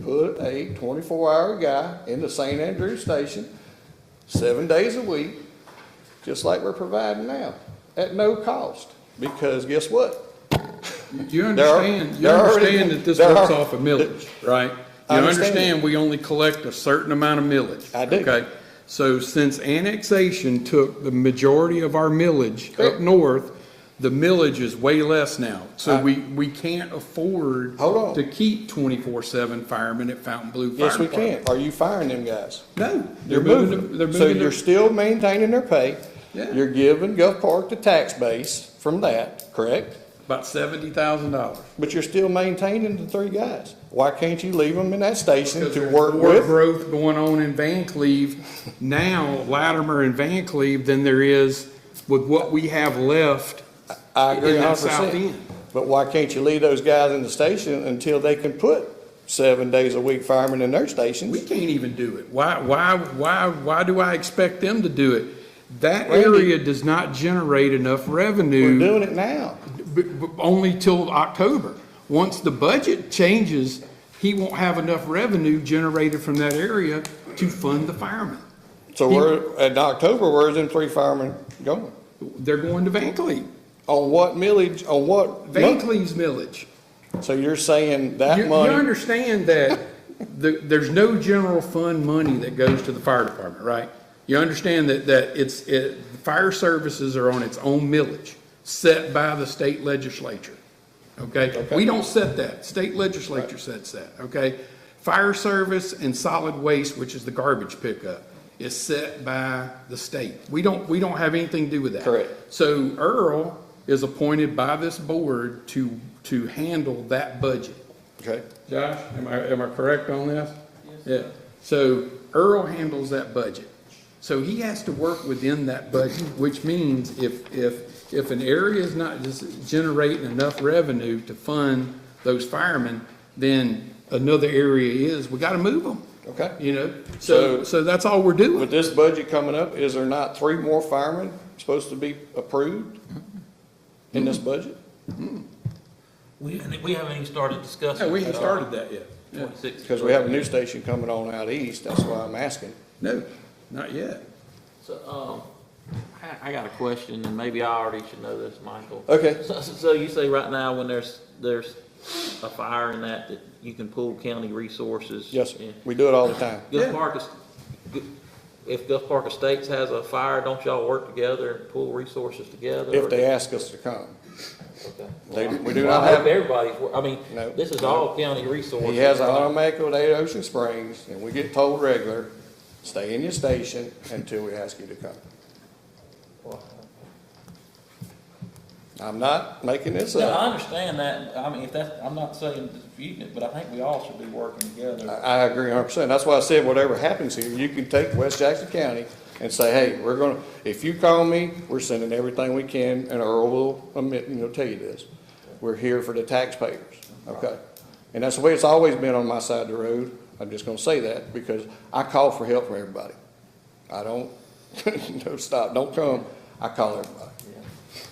put a 24-hour guy in the St. Andrews station, 7 days a week, just like we're providing now, at no cost. Because guess what? You understand that this works off of millage, right? You understand we only collect a certain amount of millage. I do. Okay? So since annexation took the majority of our millage up north, the millage is way less now. So we can't afford to keep 24/7 firemen at Fountain Blue Fire Yes, we Department. can. Are you firing them guys? No. They're moving them. So you're still maintaining their pay. Yeah. You're giving Gulf Park the tax base from that, correct? About $70,000. But you're still maintaining the 3 guys. Why can't you leave them in that station Because to there's work more with? growth going on in Van Cleve now, Latimer and Van Cleve, than there is with what we have left I agree in that 100%. south end. But why can't you leave those guys in the station until they can put 7 days a week firemen in their stations? We can't even do it. Why do I expect them to do it? That Randy, area does not generate enough revenue. We're doing it now. Only till October. Once the budget changes, he won't have enough revenue generated from that area to fund the firemen. So in October, where's them 3 firemen going? They're going to Van Cleve. On what millage, on what? Van Cleve's millage. So you're saying that You money? understand that there's no general fund money that goes to the fire department, right? You understand that fire services are on its own millage, set by the state legislature, okay? We don't set that. State legislature sets that, okay? Fire service and solid waste, which is the garbage pickup, is set by the state. We don't have anything to do with that. Correct. So Earl is appointed by this board to handle that budget. Okay. Josh, am I correct on this? Yes. Yeah. So Earl handles that budget. So he has to work within that budget, which means if an area is not just generating enough revenue to fund those firemen, then another area is, we got to move them. Okay. You know, so that's all we're doing. With this budget coming up, is there not 3 more firemen supposed to be approved? in this budget. We haven't even started discussing. No, we it haven't at all. started that yet. Yeah. 26. Because we have a new station coming on out east, that's why I'm asking. No, not yet. So, I got a question, and maybe I already should know this, Michael. Okay. So you say right now, when there's a fire in that you can pull county resources? Yes, sir. Yeah. We do it all the time. If Gulf Park Estates has a fire, don't y'all work together and pull resources together? If they ask us to come. Okay. We do Well, not I hope have, everybody's, I mean, No. this is all county resources. he has an automatic with 8 Ocean Springs, and we get told regular, stay in your station until we ask you to come. I'm not making this No, I up. understand that. I mean, I'm not saying disputing it, but I think we all should be working together. I agree 100%. That's why I said whatever happens here, you can take West Jackson County and say, hey, we're gonna, if you call me, we're sending everything we can, and Earl will tell you this. We're here for the taxpayers, okay? And that's the way it's always been on my side of the road. I'm just gonna say that because I call for help from everybody. I don't, no, stop, don't come. I call everybody.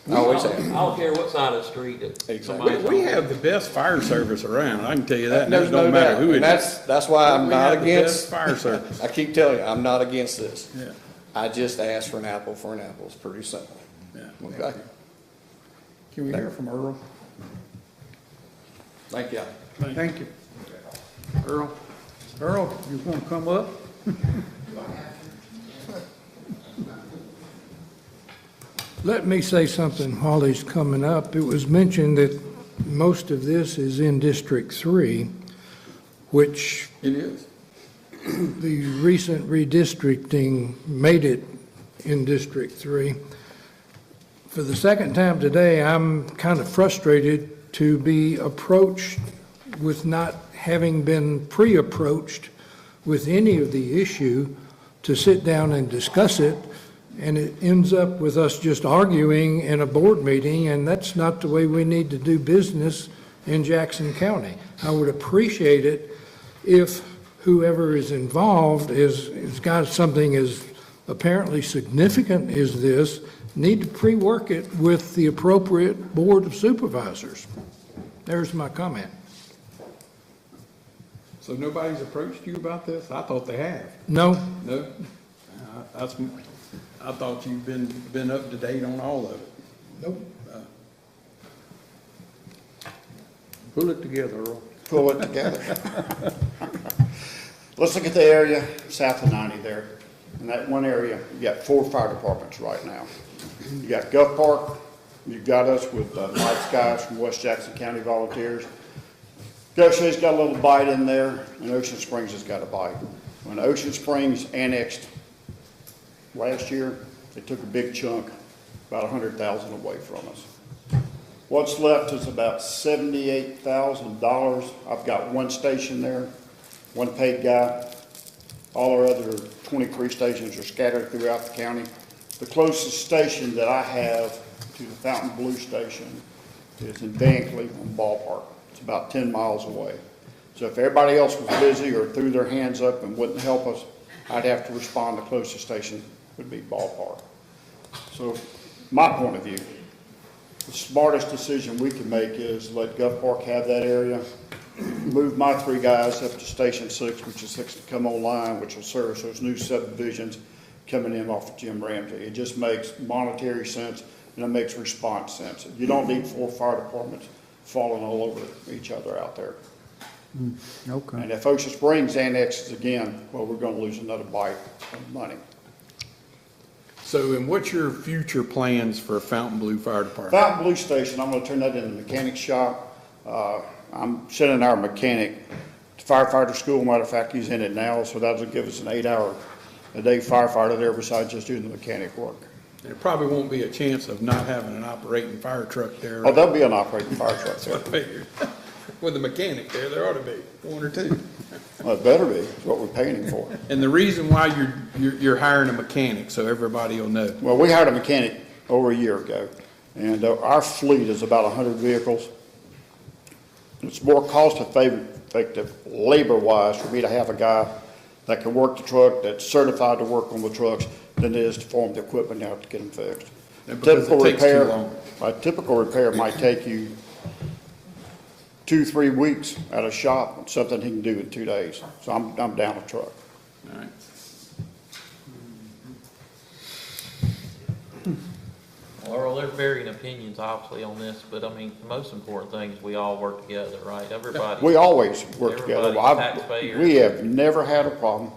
I always have. I don't care what side of the street that Exactly. We have the best fire service around, I can tell you that, and There's it no don't matter doubt. who it And is. that's why I'm We not have the against. best fire service. I keep telling you, I'm not against this. Yeah. I just ask for an apple for an apple. It's pretty simple. Yeah. Okay? Can we hear from Earl? Thank you. Thank you. Earl, you want to come up? Let me say something while he's coming up. It was mentioned that most of this is in District 3, which It is. the recent redistricting made it in District 3. For the second time today, I'm kind of frustrated to be approached with not having been pre-approached with any of the issue to sit down and discuss it, and it ends up with us just arguing in a board meeting, and that's not the way we need to do business in Jackson County. I would appreciate it if whoever is involved has got something as apparently significant as this, need to pre-work it with the appropriate Board of Supervisors. There's my comment. So nobody's approached you about this? I thought they have. No? No? I thought you've been up to date on all of it. Nope. Pull it together, Earl. Pull it together. Let's look at the area south of 90 there. In that one area, you got 4 fire departments right now. You got Gulf Park, you've got us with Night Skies from West Jackson County Volunteers. Goshen's got a little bite in there, and Ocean Springs has got a bite. When Ocean Springs annexed last year, they took a big chunk, about $100,000 away from us. What's left is about $78,000. I've got one station there, one paid guy. All our other 23 stations are scattered throughout the county. The closest station that I have to the Fountain Blue station is in Bankley on Ballpark. It's about 10 miles away. So if everybody else was busy or threw their hands up and wouldn't help us, I'd have to respond. The closest station would be Ballpark. So my point of view, the smartest decision we can make is let Gulf Park have that area, move my 3 guys up to Station 6, which is 6 to come online, which will service those new subdivisions coming in off of Jim Ramsey. It just makes monetary sense, and it makes response sense. You don't need 4 fire departments falling all over each other out there. Okay. And if Ocean Springs annexes again, well, we're gonna lose another bite of money. So, and what's your future plans for Fountain Blue Fire Department? Fountain Blue Station, I'm gonna turn that into a mechanic shop. I'm sending our mechanic to firefighter school. Matter of fact, he's in it now, so that'll give us an 8-hour-a-day firefighter there besides just doing the mechanic work. There probably won't be a chance of not having an operating fire truck there. Oh, there'll be an operating fire truck That's there. what I figured. With a mechanic there ought to be, 1 or 2. Well, it better be, it's what we're paying him for. And the reason why you're hiring a mechanic, so everybody will know. Well, we hired a mechanic over a year ago, and our fleet is about 100 vehicles. It's more cost-effective, labor-wise, for me to have a guy that can work the truck, that's certified to work on the trucks, than it is to form the equipment out to get them fixed. Because it takes too long. A typical repair might take you 2-3 weeks at a shop, something he can do in 2 days. So I'm down a truck. All right. Well, Earl, there's varying opinions obviously on this, but I mean, the most important thing is we all work together, right? Everybody. We always work together. Everybody, taxpayers. We have never had a problem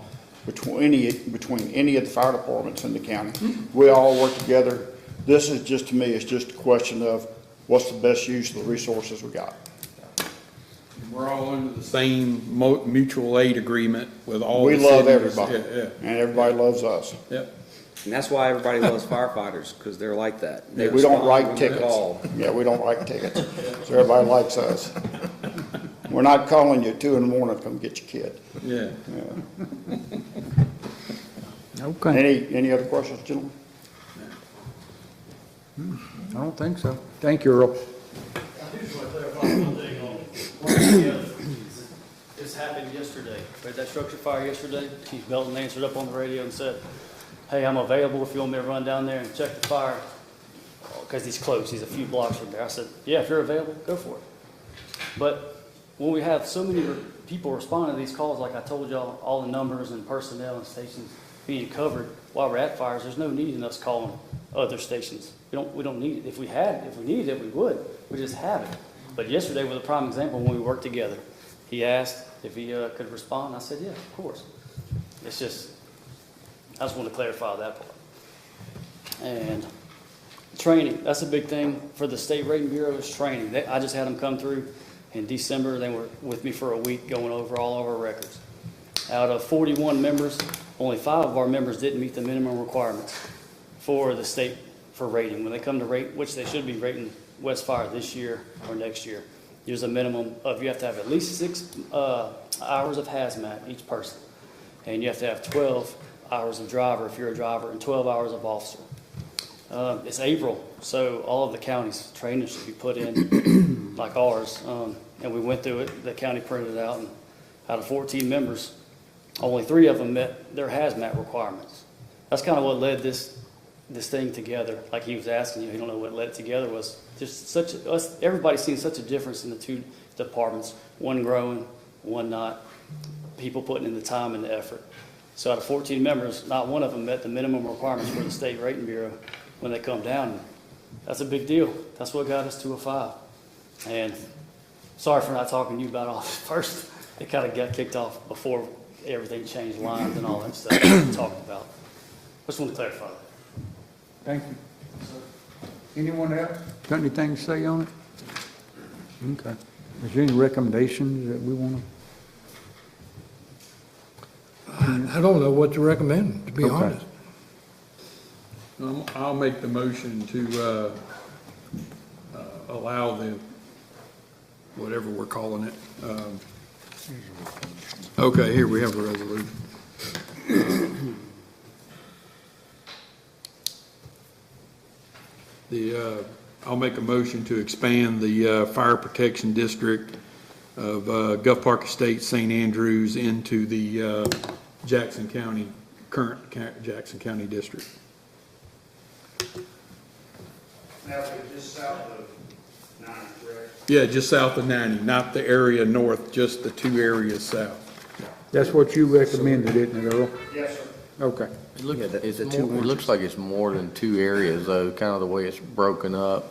between any of the fire departments in the county. We all work together. This is just, to me, it's just a question of what's the best use of the resources we got. We're all under the same mutual aid agreement with all the We cities. love everybody, Yeah. and everybody loves us. Yep. And that's why everybody loves firefighters, because they're like that. They We don't respond write when they're tickets. called. Yeah, we don't write tickets, so everybody likes us. We're not calling you at 2 in the morning to come get your kid. Yeah. Okay. Any other questions, gentlemen? I don't think so. Thank you, Earl. I just want to clarify one thing on one of the other things. This happened yesterday. We had that structure fire yesterday. Chief Belton answered up on the radio and said, hey, I'm available if you want me to run down there and check the fire. Because he's close. He's a few blocks from there. I said, yeah, if you're available, go for it. But when we have so many people responding to these calls, like I told y'all, all the numbers and personnel and stations being covered while we're at fires, there's no need in us calling other stations. We don't need it. If we needed it, we would. We just haven't. But yesterday was a prime example when we worked together. He asked if he could respond. I said, yeah, of course. It's just, I just want to clarify that part. And training, that's a big thing for the State Rating Bureau is training. I just had them come through in December. They were with me for a week going over all of our records. Out of 41 members, only 5 of our members didn't meet the minimum requirements for the state for rating. When they come to rate, which they should be rating West Fire this year or next year, there's a minimum of, you have to have at least 6 hours of hazmat each person. And you have to have 12 hours of driver if you're a driver and 12 hours of officer. It's April, so all of the counties' training should be put in like ours. And we went through it, the county printed it out, and out of 14 members, only 3 of them met their hazmat requirements. That's kind of what led this thing together. Like he was asking you, he don't know what led it together was just everybody's seen such a difference in the 2 departments, one growing, one not, people putting in the time and the effort. So out of 14 members, not one of them met the minimum requirements for the State Rating Bureau when they come down. That's a big deal. That's what got us to a 5. And sorry for not talking to you about all this first. It kind of got kicked off before everything changed lines and all that stuff we talked about. Just want to clarify that. Thank you. Anyone else got anything to say on it? Okay. Is there any recommendations that we want to? I don't know what to recommend, to be honest. I'll make the motion to allow the, whatever we're calling it. Okay, here we have a resolution. I'll make a motion to expand the fire protection district of Gulf Park Estates, St. Andrews into the Jackson County, current Jackson County district. Now, just south of 9, correct? Yeah, just south of 90, not the area north, just the 2 areas south. That's what you recommended, isn't it, Earl? Yes, sir. Okay. It looks like it's more than 2 areas, though, kind of the way it's broken up.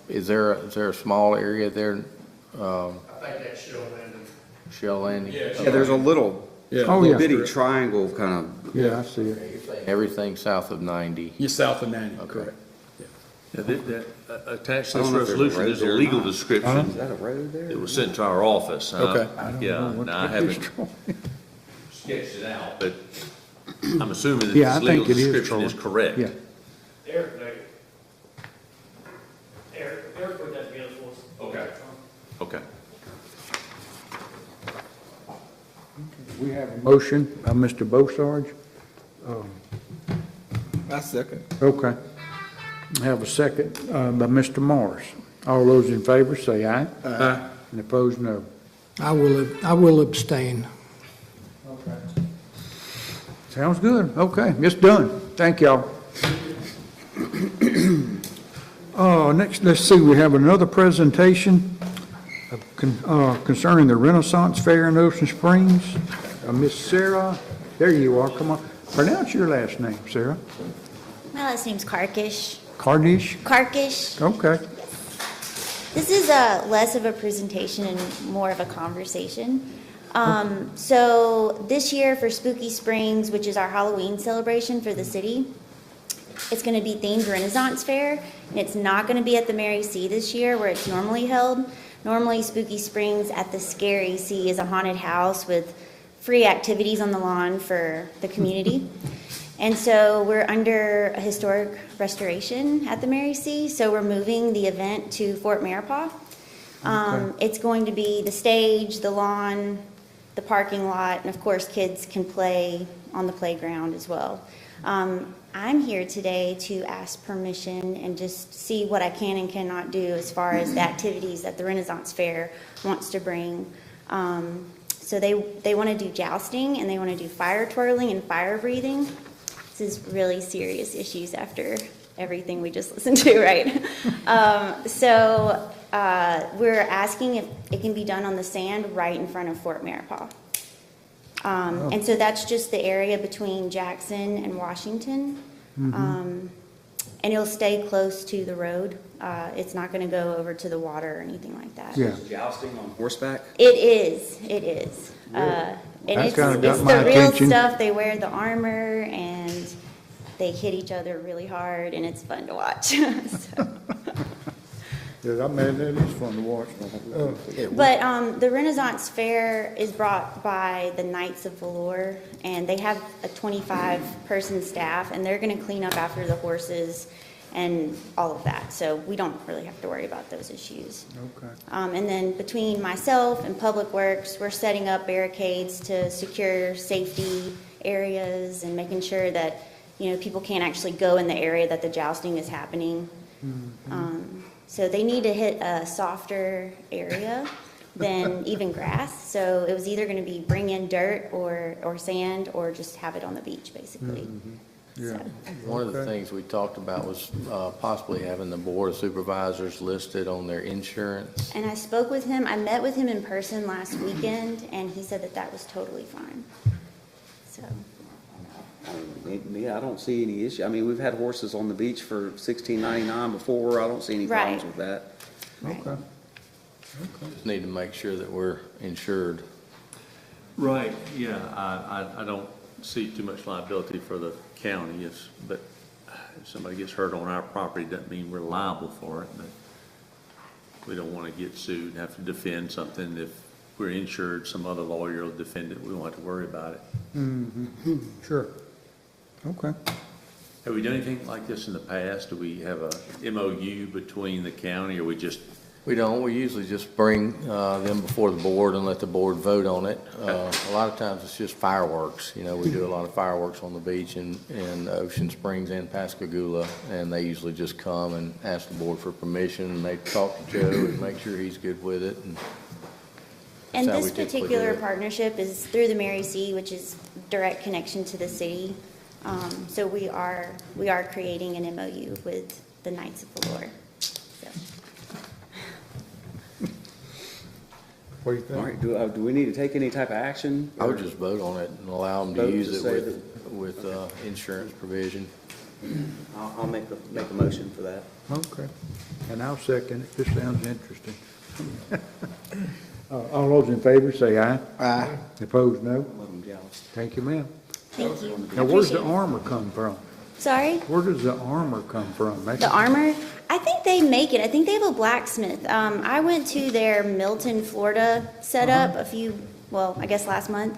Is there a small area there? I think that's Shell Landing. Shell Landing? Yeah, there's a little bitty triangle kind of. Yeah, I see it. Everything south of 90. You're south of 90, correct. Attached to this resolution is a legal description. Is that a road there? It was sent to our office. Okay. Yeah, now I haven't sketched it out, but I'm assuming that Yeah, I this legal think it is, description is Troy. correct. Yeah. Eric put that together for us. Okay. Okay. We have a motion by Mr. Beausarge. I second. Okay. I have a second by Mr. Morris. All those in favor say aye. Aye. And opposed, no. I will abstain. Okay. Sounds good. Okay, it's done. Thank y'all. Next, let's see, we have another presentation concerning the Renaissance Fair in Ocean Springs. Miss Sarah, there you are, come on. Pronounce your last name, Sarah. My last name's Karkish. Cardish? Karkish. Okay. This is less of a presentation and more of a conversation. So this year for Spooky Springs, which is our Halloween celebration for the city, it's going to be themed Renaissance Fair, and it's not going to be at the Mary C this year where it's normally held. Normally Spooky Springs at the Scary C is a haunted house with free activities on the lawn for the community. And so we're under a historic restoration at the Mary C, so we're moving the event to Fort Marapaugh. It's going to be the stage, the lawn, the parking lot, and of course kids can play on the playground as well. I'm here today to ask permission and just see what I can and cannot do as far as the activities that the Renaissance Fair wants to bring. So they want to do jousting, and they want to do fire twirling and fire breathing. This is really serious issues after everything we just listened to, right? We're asking if it can be done on the sand right in front of Fort Marapaugh. And so that's just the area between Jackson and Washington. And it'll stay close to the road. It's not going to go over to the water or anything like that. Yeah. Jousting on horseback? It is. And it's the real stuff. They wear the armor and they hit each other really hard, and it's fun to watch. Yeah, I mean, it is fun to watch. But the Renaissance Fair is brought by the Knights of Valor, and they have a 25-person staff, and they're going to clean up after the horses and all of that. So we don't really have to worry about those issues. Okay. And then between myself and Public Works, we're setting up barricades to secure safety areas and making sure that, you know, people can't actually go in the area that the jousting is happening. So they need to hit a softer area than even grass. So it was either going to be bring in dirt or sand or just have it on the beach, basically. Yeah. One of the things we talked about was possibly having the Board of Supervisors listed on their insurance. And I spoke with him. I met with him in person last weekend, and he said that that was totally fine. So. Yeah, I don't see any issue. I mean, we've had horses on the beach for $16.99 before. I don't see any problems with that. Okay. Just need to make sure that we're insured. Right, yeah, I don't see too much liability for the county, but if somebody gets hurt on our property, doesn't mean we're liable for it, but we don't want to get sued and have to defend something. If we're insured, some other lawyer will defend it, we won't have to worry about it. Sure. Okay. Have we done anything like this in the past? Do we have a MOU between the county, or we just? We don't. We usually just bring them before the board and let the board vote on it. A lot of times it's just fireworks. You know, we do a lot of fireworks on the beach in Ocean Springs and Pascagoula, and they usually just come and ask the board for permission, and they talk to Joe and make sure he's good with it. And this particular partnership is through the Mary C, which is direct connection to the city. So we are creating an MOU with the Knights of Valor. So. What do you think? All right, do we need to take any type of action? I would just vote on it and allow them to use it with insurance provision. I'll make a motion for that. Okay. And I'll second it. This sounds interesting. All those in favor say aye. Aye. Opposed, no. Let them joust. Thank you, ma'am. Thank you. Now, where's the armor come from? Sorry? Where does the armor come from? The armor? I think they make it. I think they have a blacksmith. I went to their Milton, Florida setup I guess last month,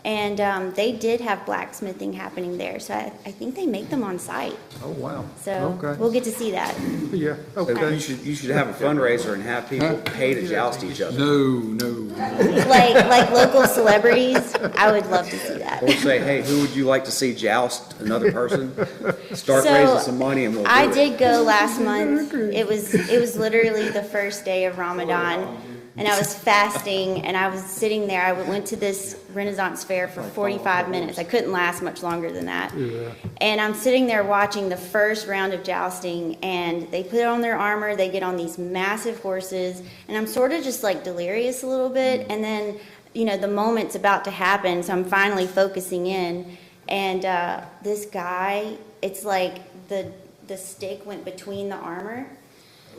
and they did have blacksmithing happening there. So I think they make them on site. Oh, wow. So we'll get to see that. Yeah, okay. You should have a fundraiser and have people pay to joust each other. No. like local celebrities, I would love to see that. Or say, hey, who would you like to see joust another person? Start raising some money and we'll do it. I did go last month. It was literally the first day of Ramadan, and I was fasting, and I was sitting there. I went to this Renaissance fair for 45 minutes. I couldn't last much longer than that. Yeah. And I'm sitting there watching the first round of jousting, and they put on their armor, they get on these massive horses, and I'm sort of just like delirious a little bit, and then, you know, the moment's about to happen, so I'm finally focusing in, and this guy, it's like the stick went between the armor,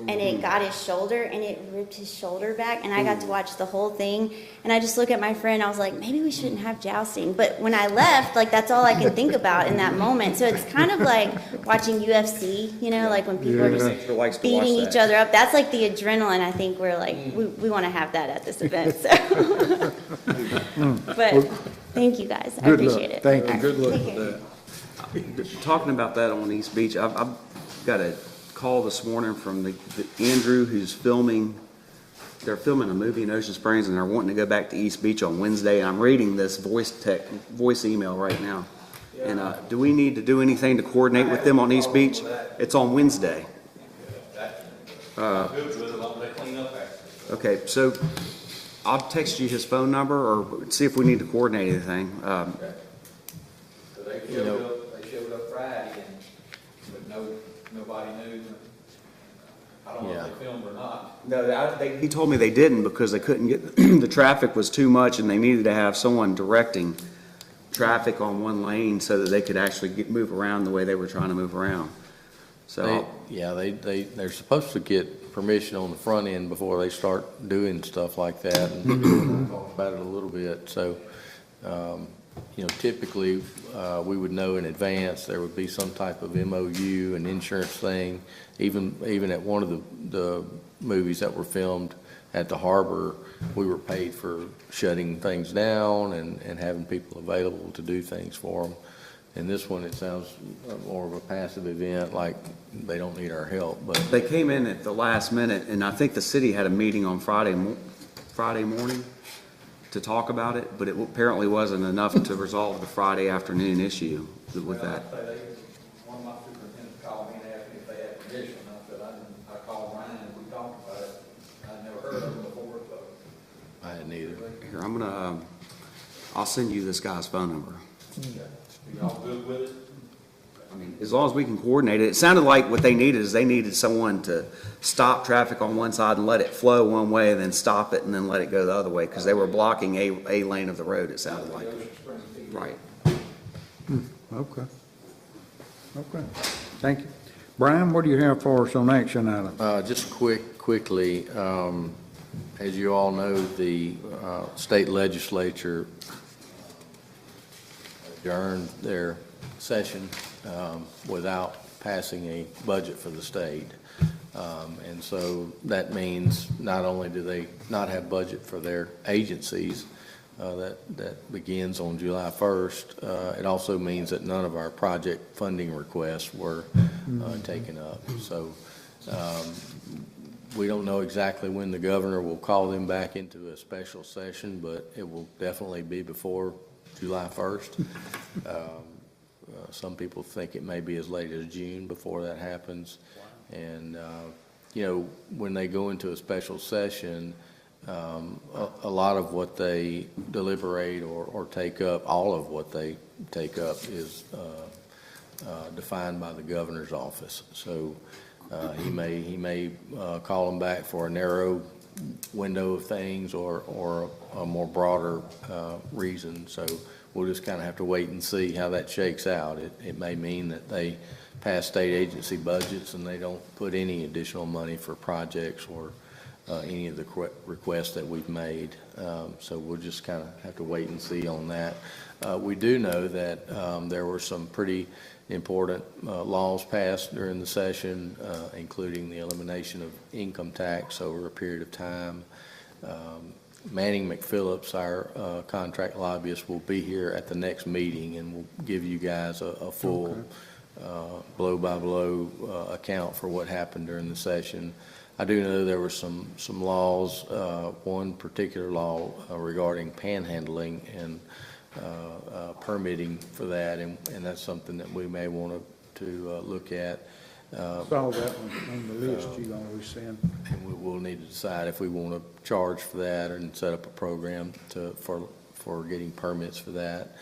and it got his shoulder, and it ripped his shoulder back, and I got to watch the whole thing, and I just look at my friend, I was like, maybe we shouldn't have jousting, but when I left, like, that's all I can think about in that moment, so it's kind of like watching UFC, you know, like when people are just beating each other up, that's like the adrenaline. I think we're like, we want to have that at this event, so. But, thank you guys, I appreciate it. Thank you. All right, Good luck take with care. that. Talking about that on East Beach, I've got a call this morning from the Andrew who's filming. They're filming a movie in Ocean Springs, and they're wanting to go back to East Beach on Wednesday. And I'm reading this voice email right now. And do we need to do anything to coordinate with them on East Beach? It's on Wednesday. Okay, so I'll text you his phone number or see if we need to coordinate anything. They showed up Friday, but nobody knew. I don't know if they filmed or not. No, he told me they didn't because they couldn't get, the traffic was too much and they needed to have someone directing traffic on one lane so that they could actually move around the way they were trying to move around. So, they're supposed to get permission on the front end before they start doing stuff like that, and we'll talk about it a little bit. So, you know, typically, we would know in advance there would be some type of MOU and insurance thing. Even at one of the movies that were filmed at the harbor, we were paid for shutting things down and having people available to do things for them. In this one, it sounds more of a passive event, like they don't need our help. But they came in at the last minute, and I think the city had a meeting on Friday morning to talk about it, but it apparently wasn't enough to resolve the Friday afternoon issue with that. One of my superintendents called me and asked me if they had permission. I said, I called Ryan and we talked about it. I'd never heard of them before, so. I hadn't either. Here, I'll send you this guy's phone number. Are y'all good with it? I mean, as long as we can coordinate it. It sounded like what they needed is they needed someone to stop traffic on one side and let it flow one way and then stop it and then let it go the other way because they were blocking a lane of the road, it sounded like. Right. Okay. Okay. Thank you. Brian, what do you have for us on action item? Just quickly, as you all know, the state legislature adjourned their session without passing a budget for the state. And so that means not only do they not have budget for their agencies, that begins on July 1st, it also means that none of our project funding requests were taken up. So we don't know exactly when the governor will call them back into a special session, but it will definitely be before July 1st. Some people think it may be as late as June before that happens. And, you know, when they go into a special session, a lot of what they deliberate or take up, all of what they take up is defined by the governor's office. So he may call them back for a narrow window of things or a more broader reason. So we'll just kind of have to wait and see how that shakes out. It may mean that they pass state agency budgets and they don't put any additional money for projects or any of the requests that we've made. So we'll just kind of have to wait and see on that. We do know that there were some pretty important laws passed during the session, including the elimination of income tax over a period of time. Manning McPhillips, our contract lobbyist, will be here at the next meeting and will give you guys a full blow-by-blow account for what happened during the session. I do know there were some laws, one particular law regarding panhandling and permitting for that, and that's something that we may want to look at. Saw that one on the list you always send. And we'll need to decide if we want to charge for that and set up a program for getting permits for that.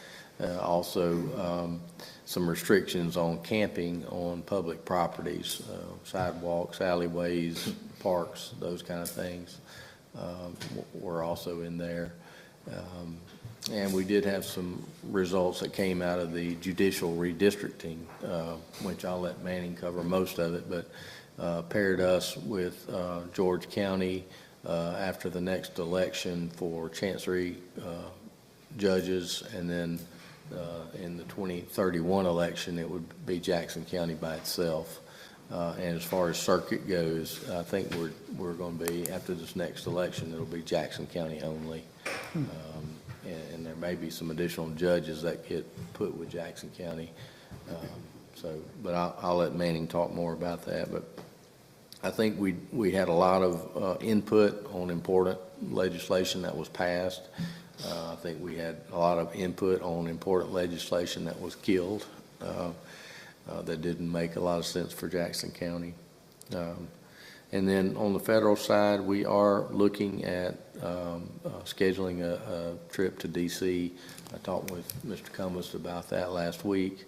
Also, some restrictions on camping on public properties, sidewalks, alleyways, parks, those kind of things. Were also in there. And we did have some results that came out of the judicial redistricting, which I'll let Manning cover most of it, but paired us with George County after the next election for Chancery judges, and then in the 2031 election, it would be Jackson County by itself. And as far as circuit goes, I think we're going to be, after this next election, it'll be Jackson County only. And there may be some additional judges that get put with Jackson County. But I'll let Manning talk more about that. But I think we had a lot of input on important legislation that was passed. I think we had a lot of input on important legislation that was killed. That didn't make a lot of sense for Jackson County. And then on the federal side, we are looking at scheduling a trip to D.C. I talked with Mr. Cummins about that last week.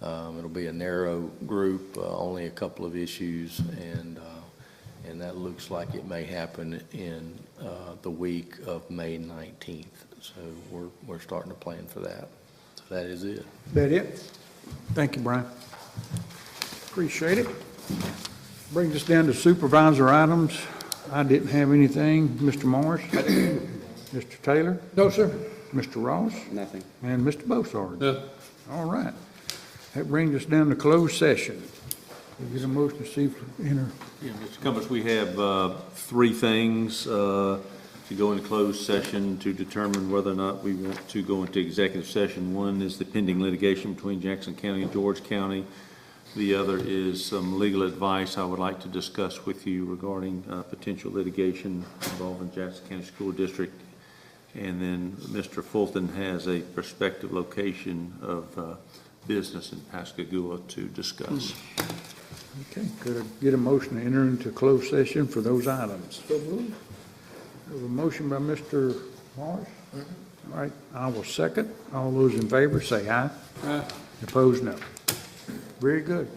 It'll be a narrow group, only a couple of issues, and that looks like it may happen in the week of May 19th. So we're starting to plan for that. So that is it. That it? Thank you, Brian. Appreciate it. Brings us down to supervisor items. I didn't have anything. Mr. Morris? Mr. Taylor? No, sir. Mr. Ross? Nothing. And Mr. Bossard? No. All right. That brings us down to closed session. We get a motion to see if enter. Yeah, Mr. Cummins, we have three things to go into closed session to determine whether or not we want to go into executive session. One is the pending litigation between Jackson County and George County. The other is some legal advice I would like to discuss with you regarding potential litigation involving Jackson County School District. And then Mr. Fulton has a prospective location of business in Pascagoula to discuss. Okay, could I get a motion to enter into closed session for those items? So moved. A motion by Mr. Morris. All right, I will second. All those in favor say aye. Aye. Opposed, no. Very good.